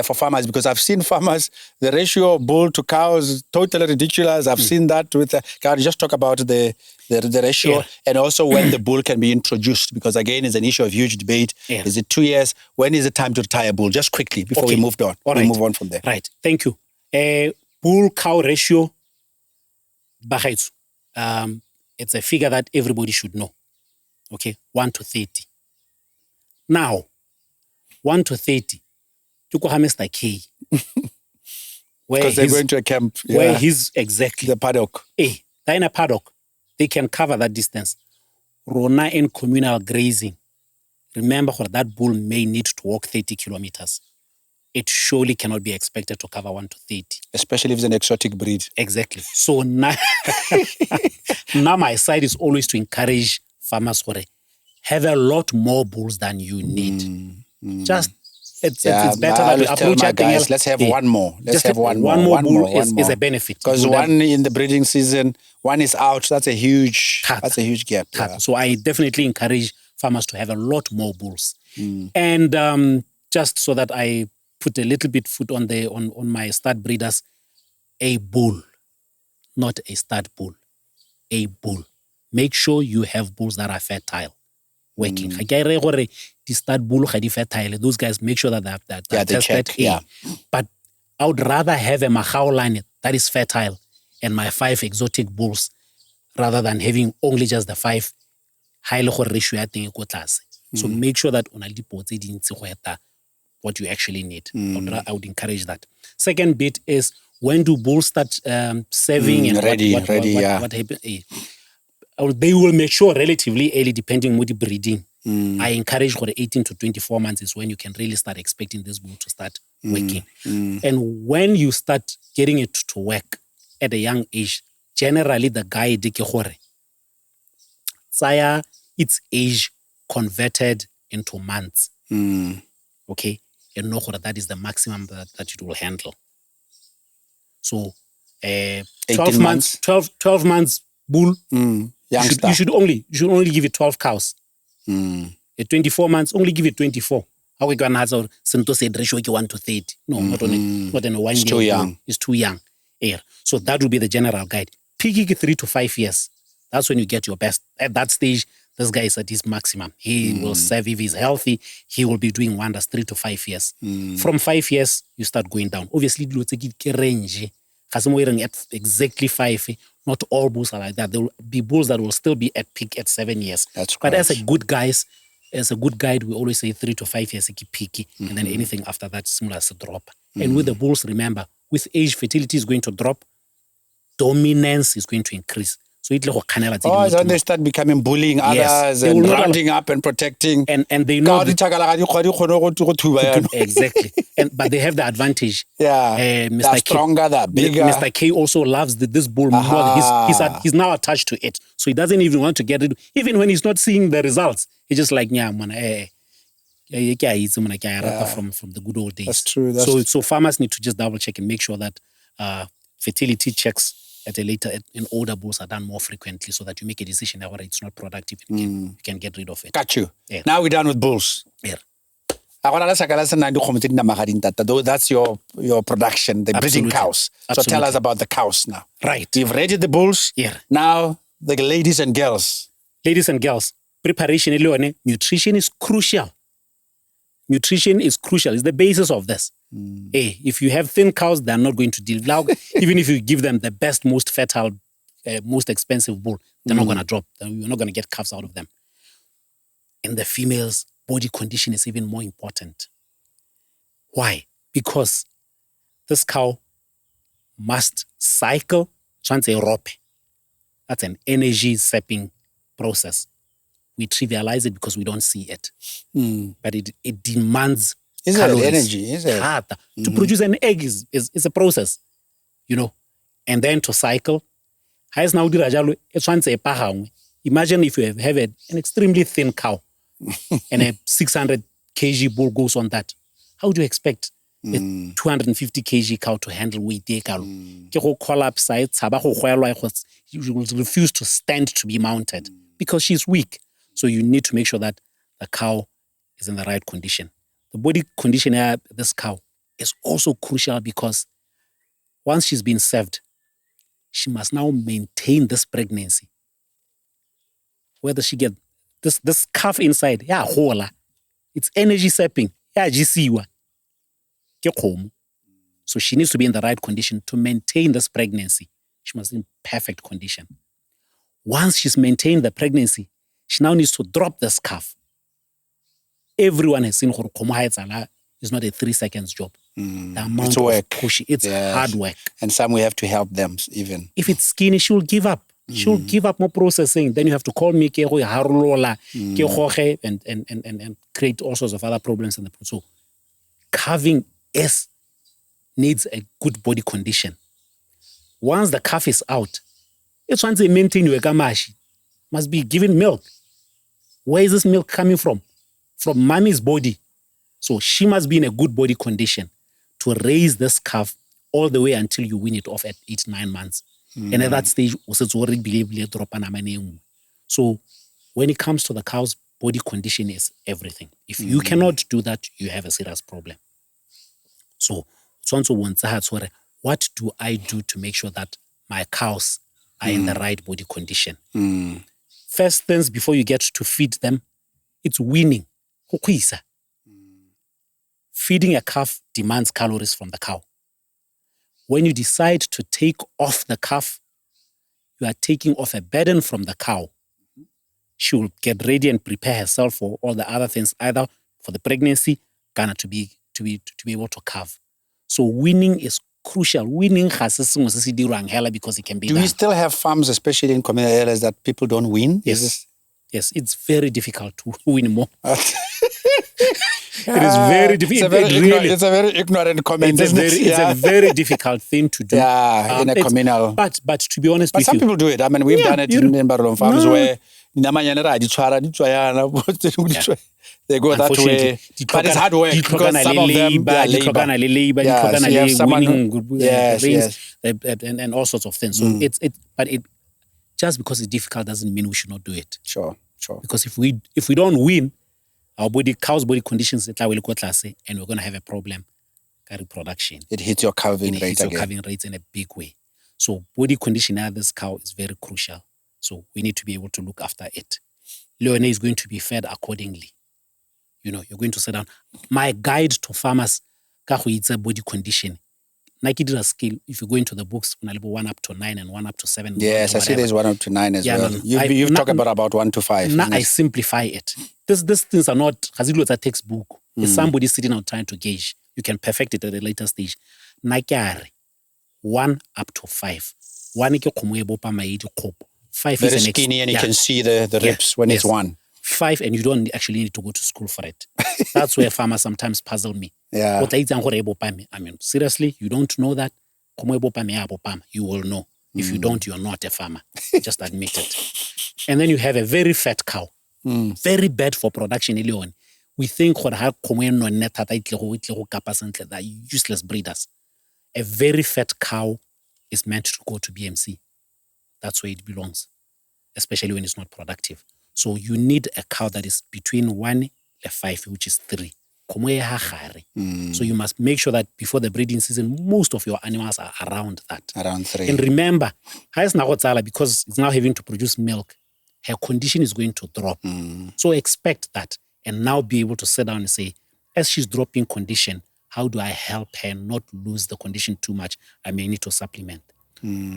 for farmers, because I've seen farmers, the ratio of bull to cows is totally ridiculous. I've seen that with, can you just talk about the ratio and also when the bull can be introduced, because again, it's an issue of huge debate. Is it 2 years? When is it time to retire a bull? Just quickly, before we moved on. We move on from there. Right, thank you. Bull-cow ratio, it's a figure that everybody should know. Okay, 1 to 30. Now, 1 to 30, Mr. K. Because they're going to a camp. Where he's exactly. The paddock. They're in a paddock. They can cover that distance. Rona in communal grazing. Remember that bull may need to walk 30 kilometers. It surely cannot be expected to cover 1 to 30. Especially if it's an exotic breed. Exactly. So now my side is always to encourage farmers to have a lot more bulls than you need. Just it's better that we approach it. Guys, let's have one more. Let's have one more. One more bull is a benefit. Because one in the breeding season, one is out. That's a huge gap. So I definitely encourage farmers to have a lot more bulls. And just so that I put a little bit foot on my stud breeders, a bull, not a stud bull, a bull. Make sure you have bulls that are fertile, working. The stud bull fertile. Those guys make sure that they're tested. But I would rather have a Mahao line that is fertile and my 5 exotic bulls rather than having only just the 5 high ratio. So make sure that what you actually need. I would encourage that. Second bit is, when do bulls start serving and what happens? They will mature relatively early depending on the breeding. I encourage for 18 to 24 months is when you can really start expecting this bull to start working. And when you start getting it to work at a young age, generally the guy saya its age converted into months. Okay? And know that is the maximum that it will handle. So 12 months bull, you should only give it 12 cows. At 24 months, only give it 24. How we can have Sento said ratio 1 to 30. No, not in a 1 year. It's too young. It's too young. So that would be the general guide. Picking 3 to 5 years. That's when you get your best. At that stage, this guy is at his maximum. He will serve. If he's healthy, he will be doing wonders 3 to 5 years. From 5 years, you start going down. Obviously, range. At exactly 5, not all bulls are like that. There will be bulls that will still be at peak at 7 years. That's but correct. as a good guys, as a good guide, we always say 3 to 5 years, peaky, and then anything after that, similar as a drop. And with the bulls, remember, with age, fertility is going to drop, dominance is going to increase. So it so they start becoming bullying others and rounding up and protecting. And they know exactly. But they have the advantage. Yeah, they're stronger, they're bigger. Mr. K also loves this bull more. He's now attached to it. So he doesn't even want to get rid of it. Even when he's not seeing the results, he's just like, from the good old days. That's true. So farmers need to just double check and make sure that fertility checks in older bulls are done more frequently, so that you make a decision that it's not productive and you can get rid of it. Got you. Yeah. Now we're done with bulls. Yeah. That's your production, the breeding cows. So tell us about the cows now. Right. We've rated the bulls. Yeah. Now the ladies and girls. Ladies and girls, preparation, nutrition is crucial. Nutrition is crucial. It's the basis of this. If you have thin cows, they're not going to develop. Even if you give them the best, most fertile, most expensive bull, they're not going to drop. You're not going to get calves out of them. And the females' body condition is even more important. Why? Because this cow must cycle, that's an energy sapping process. We trivialize it because we don't see it. But it demands calories. Energy, is it? To produce an egg is a process, and then to cycle. Imagine if you have an extremely thin cow and a 600 kg bull goes on that. How do you expect a 250 kg cow to handle weight? You will refuse to stand to be mounted because she's weak. So you need to make sure that the cow is in the right condition. The body condition of this cow is also crucial because once she's been served, she must now maintain this pregnancy. Whether she get this calf inside, it's energy sapping. So she needs to be in the right condition to maintain this pregnancy. She must be in perfect condition. Once she's maintained the pregnancy, she now needs to drop this calf. Everyone has seen it's not a 3 seconds job. The amount it's work. Of push, it's hard work. And some we have to help them even. If it's skinny, she will give up. She'll give up more processing. Then you have to call me and create all sorts of other problems in the process. So calving needs a good body condition. Once the calf is out, it's once they maintain your kamashi, must be given milk. Where is this milk coming from? From mommy's body. So she must be in a good body condition to raise this calf all the way until you wean it off at 8-9 months. And at that stage, it's already drop. So when it comes to the cow's body condition is everything. If you cannot do that, you have a serious problem. So what do I do to make sure that my cows are in the right body condition? First things before you get to feed them, it's weaning. Feeding a calf demands calories from the cow. When you decide to take off the calf, you are taking off a burden from the cow. She will get ready and prepare herself for all the other things, either for the pregnancy, to be able to calve. So weaning is crucial. Weaning because it can be done. Do we still have farms, especially in communal areas, that people don't wean? Yes. Yes, it's very difficult to wean more. It is very difficult. It's a very ignorant comment. It's a very difficult thing to do. Yeah, in a communal. But to be honest with you. But some people do it. I mean, we've done it in Barolon farms where they go that way. But it's hard work because some of them, they are labor. And all sorts of things. So but just because it's difficult doesn't mean we should not do it. Sure. Because if we don't win, our cow's body conditions and we're going to have a problem. Reproduction. It hits your calving rate again. It hits your calving rates in a big way. So body condition of this cow is very crucial. So we need to be able to look after it. Leone is going to be fed accordingly. You're going to sit down. My guide to farmers, it's a body condition. Nike did a scale. If you go into the books, 1 up to 9 and 1 up to 7. Yes, I see there's 1 up to 9 as well. No. You've talked about 1 to 5. Now I simplify it. These things are not, as it was a textbook. It's somebody sitting out trying to gauge. You can perfect it at a later stage. Nike 1 up to 5. 1 is a 5 very is skinny, and you can see the ribs when it's 1. 5, and you don't actually need to go to school for it. That's where farmers sometimes puzzle me. Yeah. I mean, seriously, you don't know that? You will know. If you don't, you're not a farmer. Just admit it. And then you have a very fat cow. Very bad for production. We think they're useless breeders. A very fat cow is meant to go to BMC. That's where it belongs, especially when it's not productive. So you need a cow that is between 1 and 5, which is 3. So you must make sure that before the breeding season, most of your animals are around that. Around 3. And remember, because it's now having to produce milk, her condition is going to drop. So expect that and now be able to sit down and say, as she's dropping condition, how do I help her not lose the condition too much? I may need to supplement.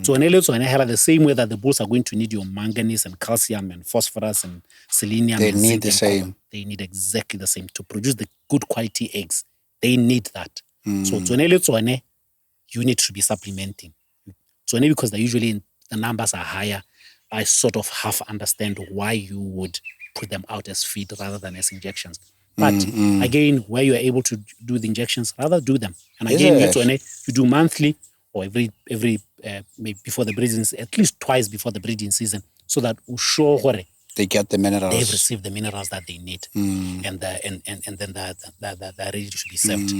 So the same way that the bulls are going to need your manganese and calcium and phosphorus and selenium. They and need the same. Copper. They need exactly the same to produce the good quality eggs. They need that. So you need to be supplementing. So because the numbers are higher, I sort of half understand why you would put them out as feed rather than as injections. But again, where you are able to do the injections, rather do them. And again, you do monthly or every maybe before the breeding, at least twice before the breeding season, so that they get the minerals. They've received the minerals that they need, and then they're ready to be served.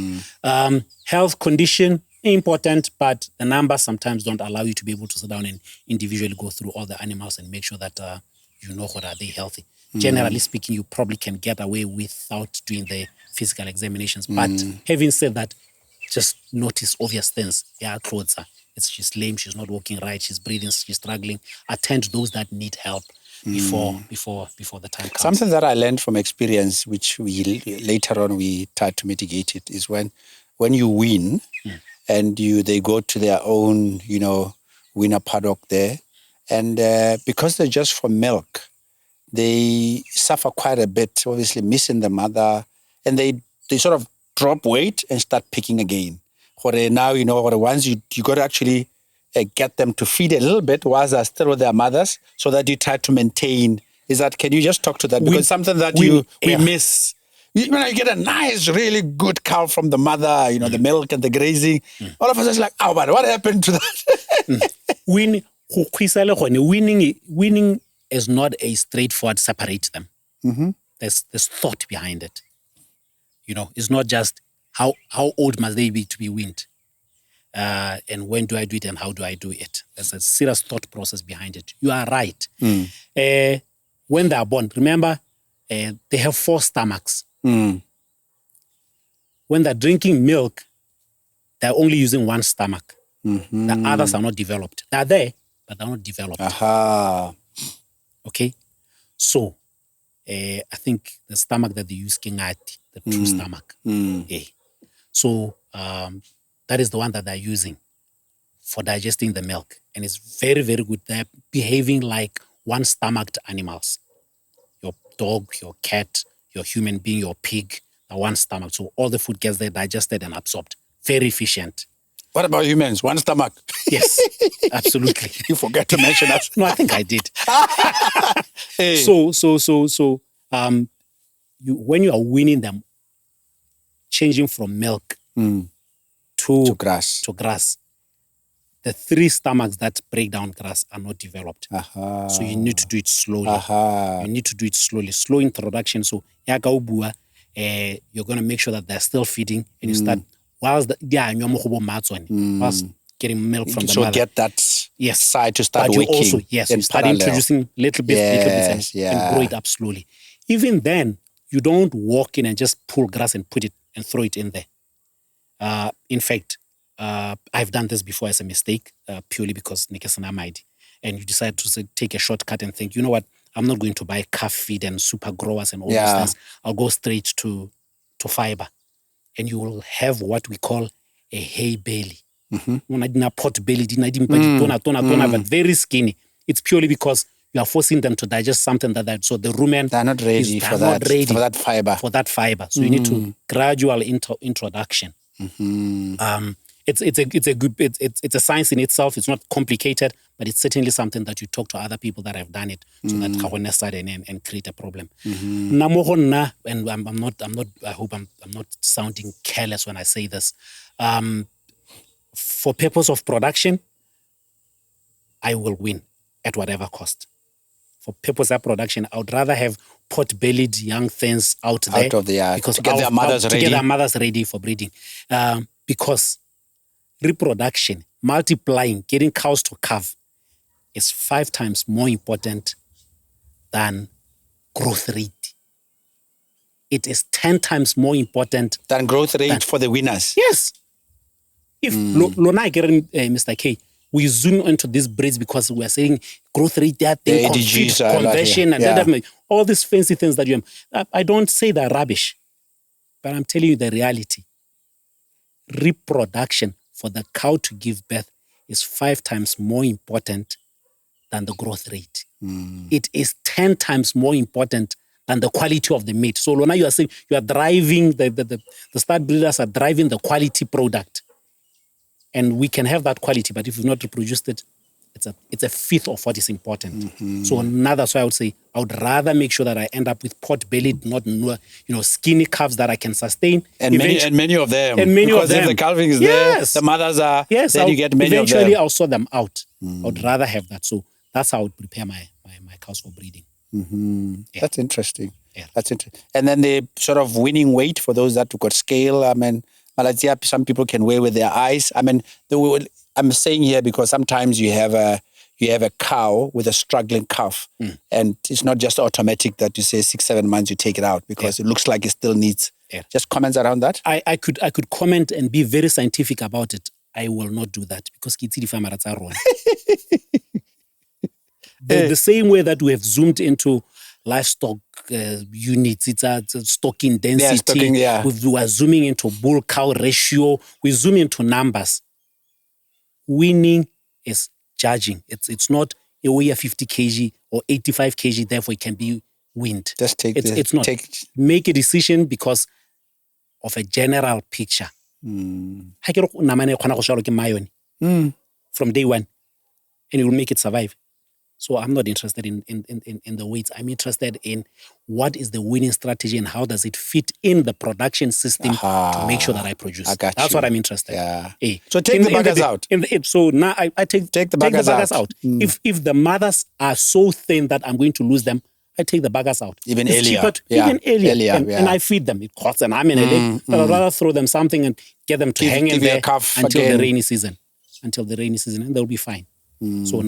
Health condition important, but the numbers sometimes don't allow you to be able to sit down and individually go through all the animals and make sure that you know what are they healthy. Generally speaking, you probably can get away without doing the physical examinations. But having said that, just notice obvious things. Clothes she's lame, she's not walking right, she's breathing, she's struggling. Attend to those that need help before the time comes. Something that I learned from experience, which we later on we tried to mitigate it, is when you wean and they go to their own, weaner paddock there, and because they're just for milk, they suffer quite a bit, obviously missing the mother, and they sort of drop weight and start picking again. Now, once you got to actually get them to feed a little bit whilst they're still with their mothers, so that you try to maintain. Can you just talk to that? Because something that we miss. You get a nice, really good cow from the mother, the milk and the grazing. All of us is like, oh, but what happened to that? Weaning is not a straightforward separate them. There's thought behind it. It's not just how old must they be to be weaned, and when do I do it and how do I do it. There's a serious thought process behind it. You are right. When they are born, remember, they have 4 stomachs. When they're drinking milk, they're only using 1 stomach. The others are not developed. They're there, but they're not developed. Okay? So, I think the stomach that they use, Kingati, the true stomach. So, that is the one that they're using for digesting the milk. And it's very, very good. They're behaving like 1-stomached animals. Your dog, your cat, your human being, your pig, are 1 stomach. So all the food gets there digested and absorbed. Very efficient. What about humans? 1 stomach? Yes, absolutely. You forgot to mention us. No, I think I did. Hey. So, when you are weaning them, changing from milk to grass, the 3 stomachs that break down grass are not developed. So you need to do it slowly. You need to do it slowly. Slow introduction. So you're going to make sure that they're still feeding, and you start whilst getting milk from the mother. So get that side to start waking. Also, you start introducing little bits and grow it up slowly. Even then, you don't walk in and just pull grass and put it and throw it in there. In fact, I've done this before as a mistake, purely because Nikesana might. And you decide to take a shortcut and think, you know what, I'm not going to buy calf feed and super growers and all those things. I'll go straight to fiber. And you will have what we call a hay belly. pot belly, but very skinny. It's purely because you are forcing them to digest something so the rumen they're not ready for that fiber. So you need to gradual introduction. It's a science in itself. It's not complicated, but it's certainly something that you talk to other people that have done it, so that and create a problem. And I hope I'm not sounding careless when I say this. For purpose of production, I will win at whatever cost. For purpose of production, I would rather have pot-bellied young things out there to get their mothers ready for breeding. Because reproduction, multiplying, getting cows to calve is 5 times more important than growth rate. It is 10 times more important than growth rate for the winners. Yes. If Mr. K, we zoom into these breeds because we are saying growth rate, that thing, conversion, and all these fancy things that you have. I don't say they're rubbish, but I'm telling you the reality. Reproduction for the cow to give birth is 5 times more important than the growth rate. It is 10 times more important than the quality of the meat. So now you are saying you are driving, the stud breeders are driving the quality product. And we can have that quality, but if we've not reproduced it, it's a fifth of what is important. So that's why I would say I would rather make sure that I end up with pot-bellied, not skinny calves that I can sustain. And many of them. Because if the calving is there, the mothers are, then you get many of them. Eventually I'll sort them out. I would rather have that. So that's how I would prepare my cows for breeding. That's interesting. That's interesting. And then the sort of winning weight for those that got scale, some people can weigh with their eyes. I'm saying here because sometimes you have a cow with a struggling calf, and it's not just automatic that you say 6-7 months you take it out because it looks like it still needs. Just comments around that. I could comment and be very scientific about it. I will not do that because are wrong. The same way that we have zoomed into livestock units, it's a stocking density. We are zooming into bull-cow ratio. We zoom into numbers. Winning is judging. It's not a weigh 50 kg or 85 kg, therefore it can be winned. Just it's not. Make a decision because of a general picture. From day one, and it will make it survive. So I'm not interested in the weights. I'm interested in what is the winning strategy and how does it fit in the production system to make sure that I produce. That's what I'm interested in. So take the buggers out. So now I take the buggers out. If the mothers are so thin that I'm going to lose them, I take the buggers out. Even it's earlier. Even earlier. And I feed them. It costs an arm and a leg. But I'd rather throw them something and get them to hang in there until the rainy season. And they'll be fine. So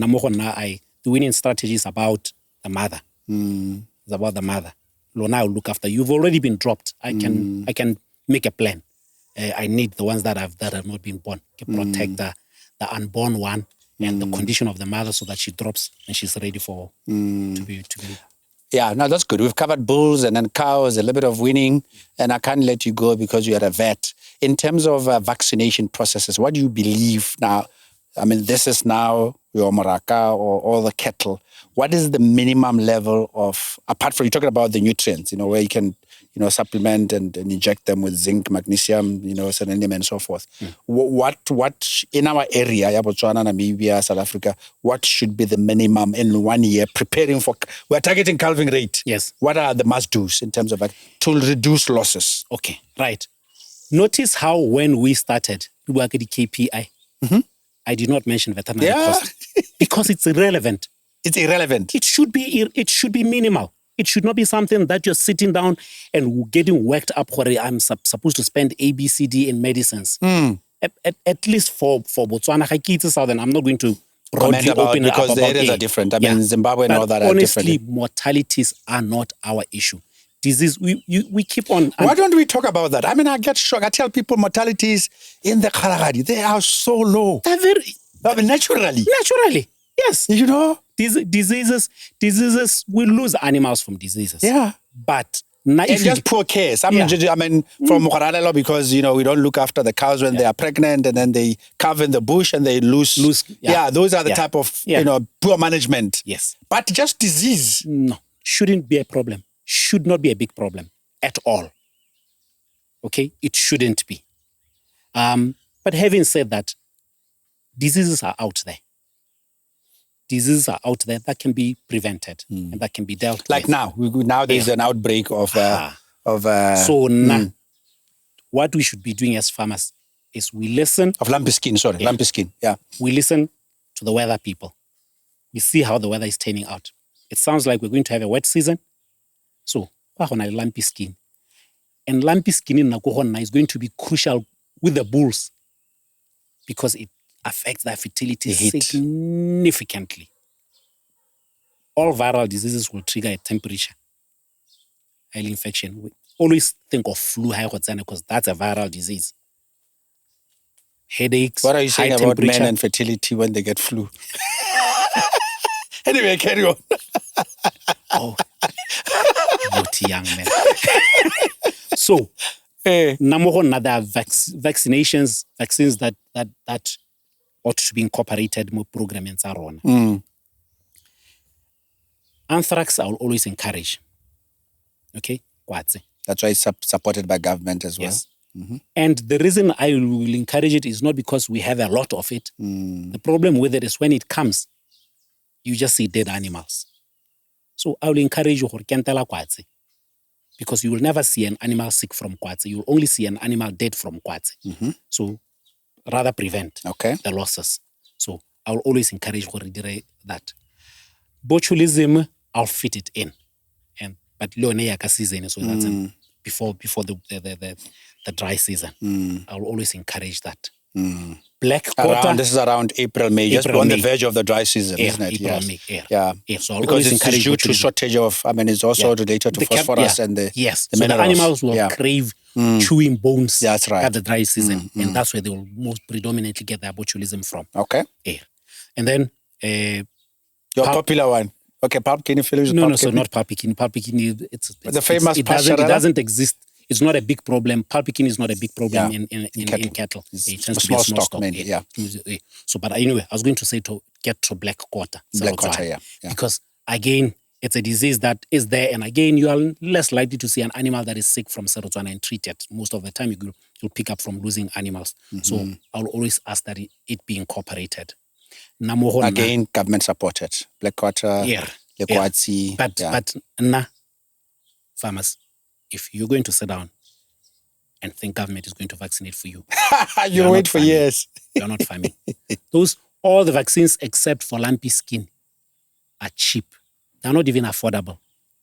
the winning strategy is about the mother. It's about the mother. Lona will look after. You've already been dropped. I can make a plan. I need the ones that have not been born. Protect the unborn one and the condition of the mother so that she drops and she's ready to be. Yeah, no, that's good. We've covered bulls and then cows, a little bit of winning, and I can't let you go because you're a vet. In terms of vaccination processes, what do you believe now? This is now your maraka or all the cattle. What is the minimum level of, apart from, you're talking about the nutrients, where you can, supplement and inject them with zinc, magnesium, selenium and so forth. What in our area, Botswana, Namibia, South Africa, what should be the minimum in 1 year we're targeting calving rate. Yes. What are the must-dos in terms of to reduce losses? Okay, right. Notice how when we started, we were getting KPI. I did not mention veterinary cost because it's irrelevant. It's irrelevant. It should be minimal. It should not be something that you're sitting down and getting worked up for. I'm supposed to spend A, B, C, D in medicines. At least for Botswana, I'm not going to comment about it because the areas are different. Zimbabwe and all that are different. Honestly, mortalities are not our issue. Disease, we keep on. Why don't we talk about that? I get shocked. I tell people mortalities in the Kalahari, they are so low. They're very... naturally. Naturally, yes. Diseases, we lose animals from diseases. Yeah. But Now, And just poor care. From Mogaralelo, because, we don't look after the cows when they are pregnant, and then they calve in the bush and they lose. Those are the type of, poor management. Yes. But just disease. No, shouldn't be a problem. Should not be a big problem at all. Okay? It shouldn't be. But having said that, diseases are out there. Diseases are out there that can be prevented and that can be dealt with. Like now there's an outbreak of. So now, what we should be doing as farmers is we listen. Of lumpy skin, lumpy skin. Yeah. We listen to the weather people. We see how the weather is turning out. It sounds like we're going to have a wet season. So, lumpy skin. And lumpy skin in Nakohona is going to be crucial with the bulls because it affects their fertility significantly. All viral diseases will trigger a temperature, highly infection. We always think of flu because that's a viral disease. Headaches. What are you saying about men and fertility when they get flu? Anyway, carry on. Oh, naughty young man. So, there are vaccines that ought to be incorporated more programs are on. Anthrax, I will always encourage. Okay? That's why it's supported by government as well. Yes. Mm-hmm. And the reason I will encourage it is not because we have a lot of it. The problem with it is when it comes, you just see dead animals. So I will encourage you to because you will never see an animal sick from kwatsi. You will only see an animal dead from kwatsi. So rather prevent the losses. So I will always encourage that. Botulism, I'll fit it in. But Leoneyaka season, so that's before the dry season. I will always encourage that. Black quarter. This is around April, May, just on the verge of the dry season, isn't it? April, May. So I'll because it's due to shortage of, it's also related to phosphorus and the minerals. The animals will crave chewing bones that's right. at the dry season. And that's where they will most predominantly get their botulism from. Okay. And then... your popular one. Okay, pulp kidney failure. No, so not pulp kidney. Pulp kidney, the famous it doesn't exist. It's not a big problem. Pulp kidney is not a big problem in cattle. It tends to be a small stock. Mainly, So, but anyway, I was going to say to get to black quarter. Black quarter, Because again, it's a disease that is there, and again, you are less likely to see an animal that is sick from Botswana and treat it. Most of the time, you'll pick up from losing animals. So I'll always ask that it be incorporated. Again, government supported. Black quarter, Lekwatsi. But farmers, if you're going to sit down and think government is going to vaccinate for you, you'll wait for years. You're not farming. All the vaccines except for lumpy skin are cheap. They're not even affordable.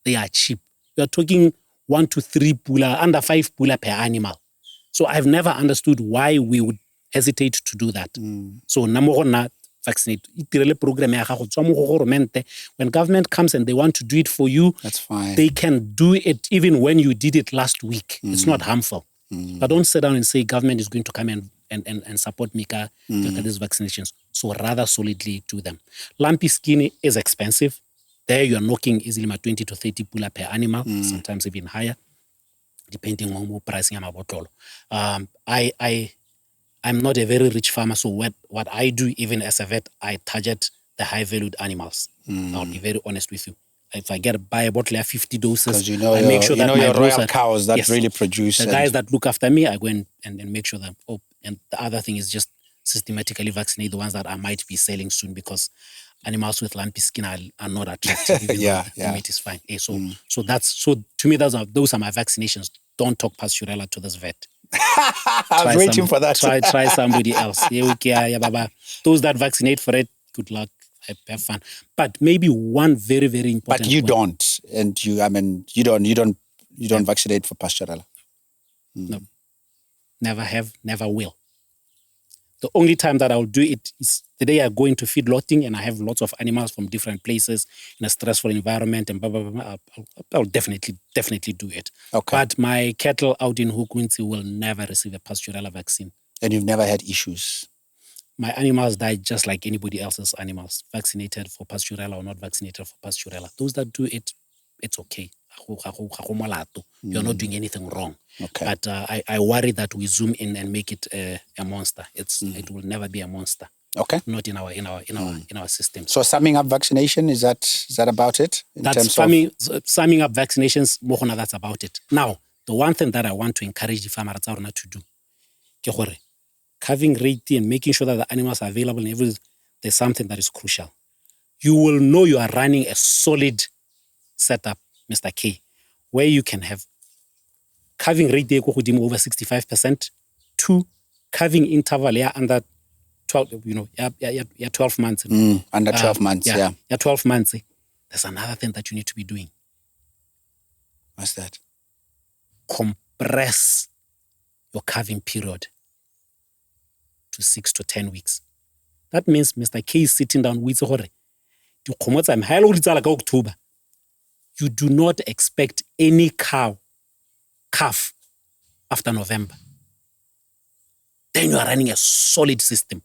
They are cheap. You're talking 1 to 3 pula, under 5 pula per animal. So I've never understood why we would hesitate to do that. So namorona vaccinate. When government comes and they want to do it for you, that's fine. They can do it even when you did it last week. It's not harmful. But don't sit down and say government is going to come and support me these vaccinations. So rather solidly do them. Lumpy skin is expensive. There you are knocking easily 20 to 30 pula per animal, sometimes even higher, depending on what pricing I'm about. I'm not a very rich farmer, so what I do, even as a vet, I target the high-valued animals. I'll be very honest with you. If I buy a bottle of 50 doses, I make sure that your royal cows that really produce. The guys that look after me, I go and make sure that. And the other thing is just systematically vaccinate the ones that I might be selling soon, because animals with lumpy skin are not attractive. The meat is fine. So to me, those are my vaccinations. Don't talk pasturella to this vet. I was waiting for that. Try somebody else. Those that vaccinate for it, good luck. Have fun. But maybe one very, very important. But you don't, and you don't vaccinate for pasturella. No, never have, never will. The only time that I'll do it is the day I go into feedlotting and I have lots of animals from different places in a stressful environment, and blah, blah, blah, I'll definitely do it. Okay. But my cattle out in Hukwinsi will never receive a pasturella vaccine. And you've never had issues? My animals died just like anybody else's animals, vaccinated for pasturella or not vaccinated for pasturella. Those that do it, it's okay. You're not doing anything wrong. Okay. But I worry that we zoom in and make it a monster. It will never be a monster. Okay. Not in our system. So summing up vaccination, is that about it? Summing up vaccinations, that's about it. Now, the one thing that I want to encourage the farmers to do, calving rate and making sure that the animals are available and everything, there's something that is crucial. You will know you are running a solid setup, Mr. K, where you can have calving rate over 65%, 2 calving interval under 12, 12 months. Under 12 months, yeah. 12 months. There's another thing that you need to be doing. What's that? Compress your calving period to 6 to 10 weeks. That means Mr. K is sitting down with October. You do not expect any calf after November. Then you are running a solid system.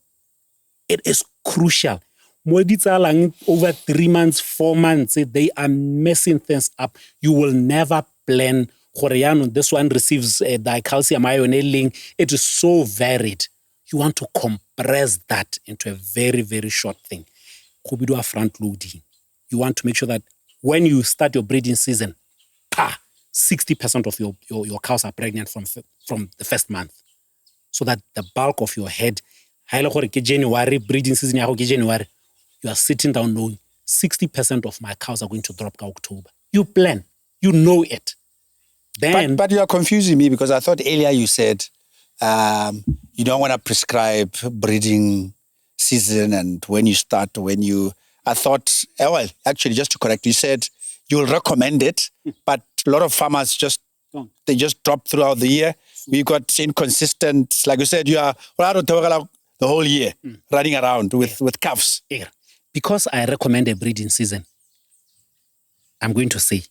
It is crucial. Over 3 months, 4 months, they are messing things up. You will never plan, this one receives dicalcium iron link. It is so varied. You want to compress that into a very, very short thing. Front loading. You want to make sure that when you start your breeding season, 60% of your cows are pregnant from the first month. So that the bulk of your head, January, breeding season, January, you are sitting down knowing 60% of my cows are going to drop October. You plan. You know it. Then, but you are confusing me because I thought earlier you said you don't want to prescribe breeding season and when you start, I thought, actually, just to correct, you said you'll recommend it, but a lot of farmers they just drop throughout the year. We've got inconsistent, like you said, you are the whole year running around with calves. Yeah. Because I recommend a breeding season, I'm going to say,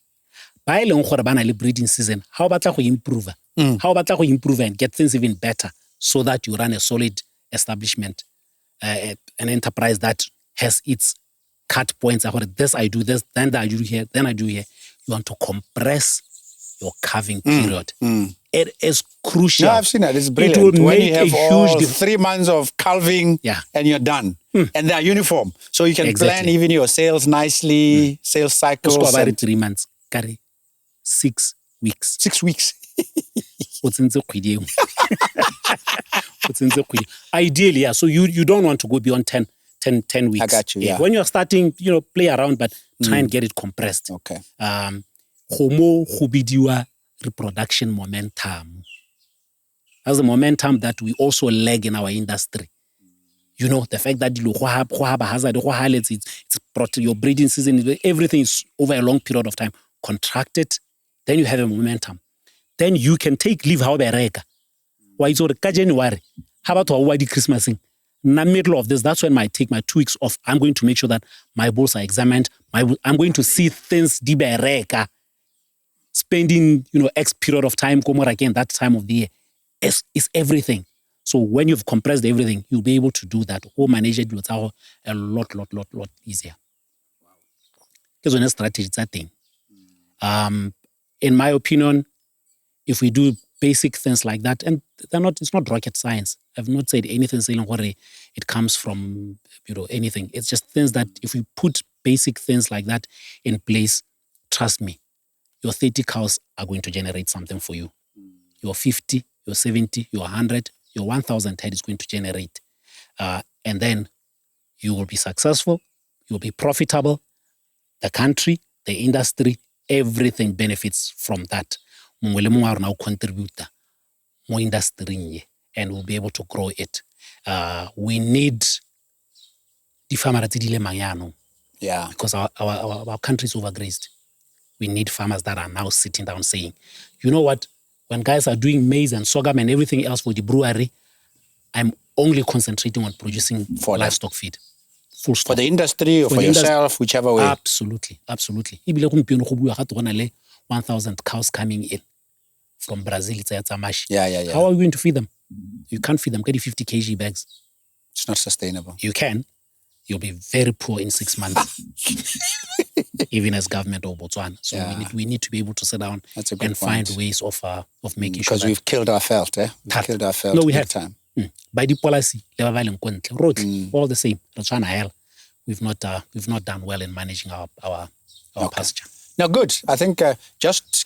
by the breeding season, how about to improve? How about to improve and get things even better so that you run a solid establishment, an enterprise that has its cut points. This I do this, then I do here, then I do here. You want to compress your calving period. It is crucial. No, I've seen that. It's brilliant. It will when make you have a huge 3 months of calving and you're done. And they are uniform. So you can plan even your sales nicely, sales cycles. 3 months. Carry 6 weeks. 6 weeks. Ideally, yeah. So you don't want to go beyond 10 weeks. I got you, yeah. When you're starting, play around, but try and get it compressed. Okay. Homo hubidiwa reproduction momentum. That's the momentum that we also lag in our industry. The fact that your breeding season, everything is over a long period of time contracted, then you have a momentum. Then you can take leave how bereka. Why is it January? How about Christmas? In the middle of this, that's when I take my 2 weeks off. I'm going to make sure that my bulls are examined. I'm going to see things di bereka. Spending, X period of time, again, that time of the year is everything. So when you've compressed everything, you'll be able to do that. Or manage it with a lot easier. Because when a strategy, it's that thing. In my opinion, if we do basic things like that, and it's not rocket science. I've not said anything saying what it comes from, anything. It's just things that if we put basic things like that in place, trust me, your 30 cows are going to generate something for you. Your 50, your 70, your 100, your 1,000 head is going to generate. And then you will be successful, you'll be profitable. The country, the industry, everything benefits from that. Mongwe le mongwe a rona o contributor mo industry and we'll be able to grow it. We need the farmers tse di lemang yaanong. Yeah. Because our country is overgrazed. We need farmers that are now sitting down saying, you know what, when guys are doing maize and sorghum and everything else for the brewery, I'm only concentrating on producing livestock feed. Full stop. For the industry or for yourself, whichever way. Absolutely. Ibile gompieno go bua ga tona le 1,000 cows coming in from Brazil. It's a mash. Yeah. How are we going to feed them? You can't feed them. Get 50 kg bags. It's not sustainable. You can. You'll be very poor in 6 months. even as government of Botswana. So we need to be able to sit down and find ways of making sure. Because we've killed our felt, eh? We've killed our felt big time. By the policy, all the same. We've not done well in managing our pasture. Now, good. I think I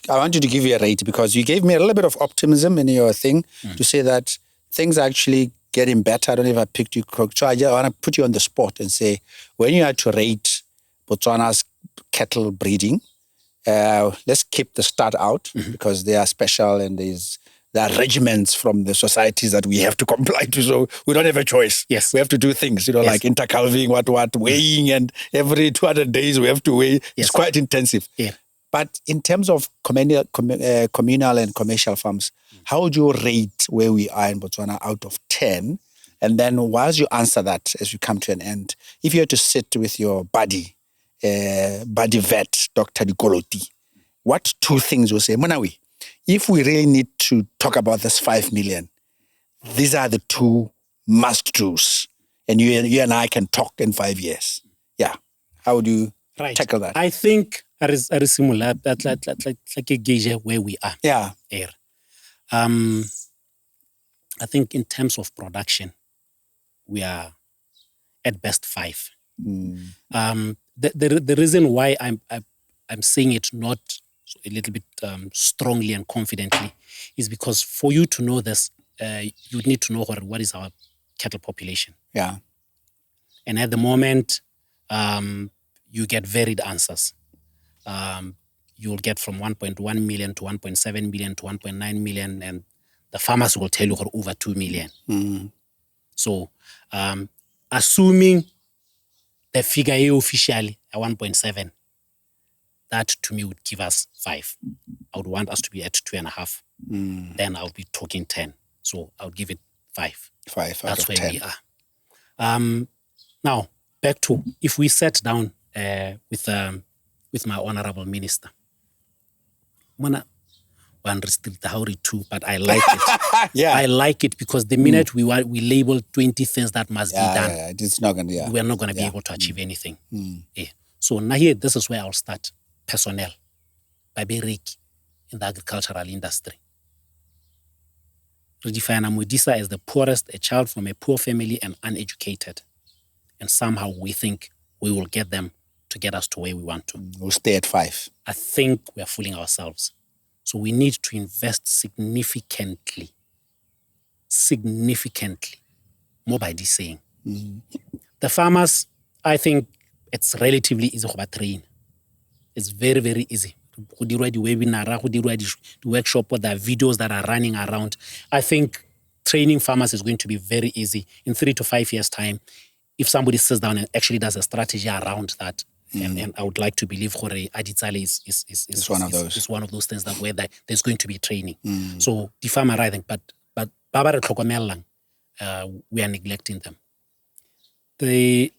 want you to give you a rate, because you gave me a little bit of optimism in your thing to say that things are actually getting better. I don't know if I picked you correct. So I want to put you on the spot and say, when you had to rate Botswana's cattle breeding, let's keep the start out because they are special, and there are regiments from the societies that we have to comply to. So we don't have a choice. Yes. We have to do things, like Inter-Calving, weighing, and every 200 days we have to weigh. Yes. It's quite intensive. Yeah. But in terms of communal and commercial farms, how would you rate where we are in Botswana out of 10? And then whilst you answer that, as we come to an end, if you had to sit with your buddy vet, Dr. Nikoloti, what two things will say, Munawi, if we really need to talk about this 5 million, these are the two must-dos. And you and I can talk in 5 years. Yeah. How would you tackle that? I think it is similar, like a gauge where we are. Yeah. I think in terms of production, we are at best 5. The reason why I'm saying it not a little bit strongly and confidently is because for you to know this, you need to know what is our cattle population. Yeah. And at the moment, you get varied answers. You'll get from 1.1 million to 1.7 million to 1.9 million, and the farmers will tell you over 2 million. So, assuming the figure here officially at 1.7, that to me would give us 5. I would want us to be at 2.5. Then I would be talking 10. So I would give it 5. 5 out That's of where 10. we are. Now, back to if we sat down with my honorable minister. One restrict the Hauri too, but I like it. Yeah. I like it because the minute we label 20 things that must be done, it's not going to. we're not going to be able to achieve anything. So now here, this is where I'll start. Personnel, Babiriki in the agricultural industry. Redefine Amudisa as the poorest, a child from a poor family and uneducated. And somehow we think we will get them to get us to where we want to. We'll stay at 5. I think we are fooling ourselves. So we need to invest significantly, more by this saying. The farmers, I think it's relatively easy to train. It's very, very easy. The webinar, the workshop, or the videos that are running around. I think training farmers is going to be very easy. In 3 to 5 years' time, if somebody sits down and actually does a strategy around that, and I would like to believe Aditsale is one of those. It's one of those things that where there's going to be training. So the farmer, I think, but Baba Tlokomelang, we are neglecting them. The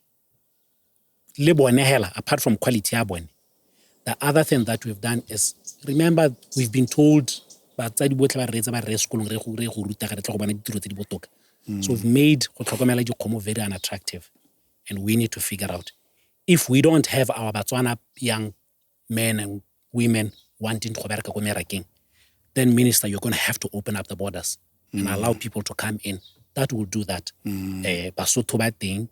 Lebonehela, apart from quality abone, the other thing that we've done is, remember, we've been told so we've made very unattractive, and we need to figure out if we don't have our Botswana young men and women wanting to go back, then Minister, you're going to have to open up the borders and allow people to come in. That will do that. Basotho ba teng,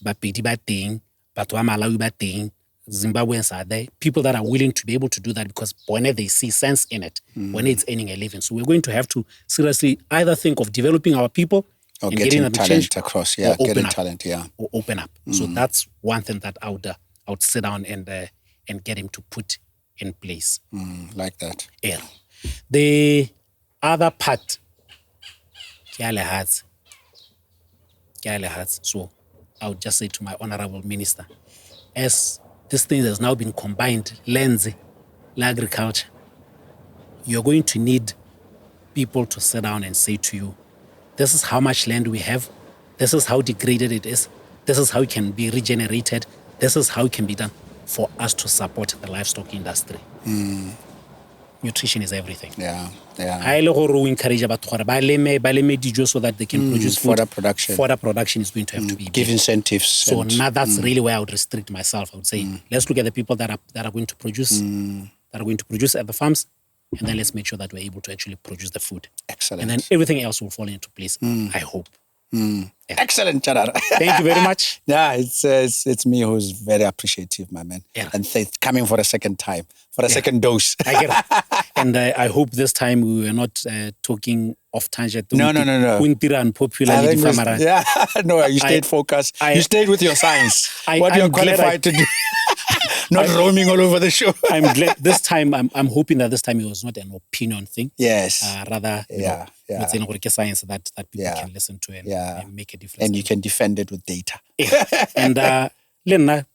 Bapedi ba teng, Batho ba Malawi ba teng, Zimbabweans are there. People that are willing to be able to do that because when they see sense in it, when it's earning a living. So we're going to have to seriously either think of developing our people or and getting them talent across. Yeah, getting up, talent. Yeah, or open up. So that's one thing that I would sit down and get him to put in place. Like that. Yeah. The other part, Kiale has. So I would just say to my honorable minister, as this thing has now been combined, lands, agriculture, you're going to need people to sit down and say to you, this is how much land we have, this is how degraded it is, this is how it can be regenerated, this is how it can be done for us to support the livestock industry. nutrition is everything. Yeah, yeah. I encourage batho gore ba leme dijo so that they can produce food. Fodder production. Fodder production is going to have to be Give big. incentives. So now that's really where I would restrict myself. I would say, let's look at the people that are going to produce, that are going to produce at the farms, and then let's make sure that we're able to actually produce the food. Excellent. And then everything else will fall into place, I hope. Yeah. Excellent, Chadar. Thank you very much. Yeah, it's me who's very appreciative, my man. Yeah. And coming for a second time, for a second dose. I get it. And I hope this time we were not talking off tangent. No. Yeah, no, you stayed focused. You stayed with your science. What you're qualified to do. Not roaming all over the show. I'm glad this time. I'm hoping that this time it was not an opinion thing. Yes. Rather, it's a science that people can listen to and make a difference. And you can defend it with data. And Lena,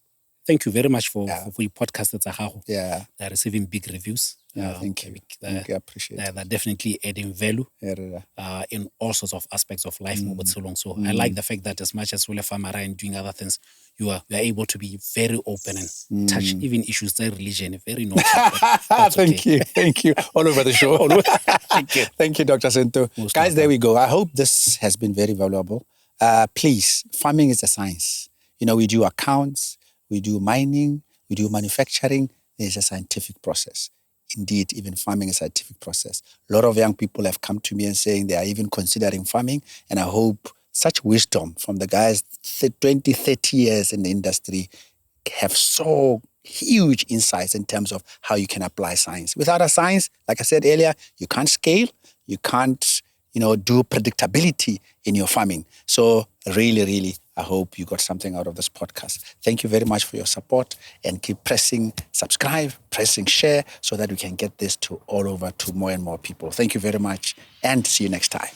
thank you very much for your podcast. Yeah. They're receiving big reviews. Thank you. I appreciate it. They're definitely adding value in all sorts of aspects of life. So I like the fact that as much as we're a farmer and doing other things, you are able to be very open and touch even issues like religion. Very normal. Thank you. All over the show. Thank you. Thank you, Dr. Sento. Guys, there we go. I hope this has been very valuable. Please, farming is a science. We do accounts, we do mining, we do manufacturing. There's a scientific process. Indeed, even farming is a scientific process. A lot of young people have come to me and saying they are even considering farming, and I hope such wisdom from the guys 20, 30 years in the industry have so huge insights in terms of how you can apply science. Without a science, like I said earlier, you can't scale, you can't, do predictability in your farming. So really, I hope you got something out of this podcast. Thank you very much for your support, and keep pressing subscribe, pressing share, so that we can get this to all over to more and more people. Thank you very much, and see you next time.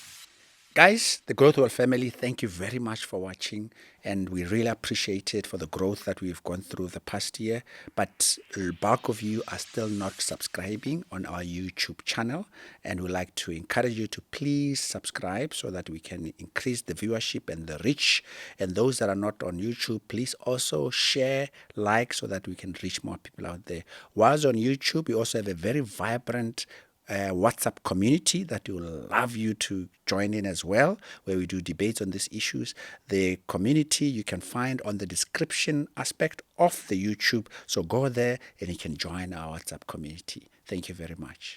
Guys, the GrowthWell family, thank you very much for watching, and we really appreciate it for the growth that we've gone through the past year. But the bulk of you are still not subscribing on our YouTube channel, and we'd like to encourage you to please subscribe so that we can increase the viewership and the reach. And those that are not on YouTube, please also share, like, so that we can reach more people out there. Whilst on YouTube, we also have a very vibrant WhatsApp community that we will love you to join in as well, where we do debates on these issues. The community you can find on the description aspect of the YouTube. So go there and you can join our WhatsApp community. Thank you very much.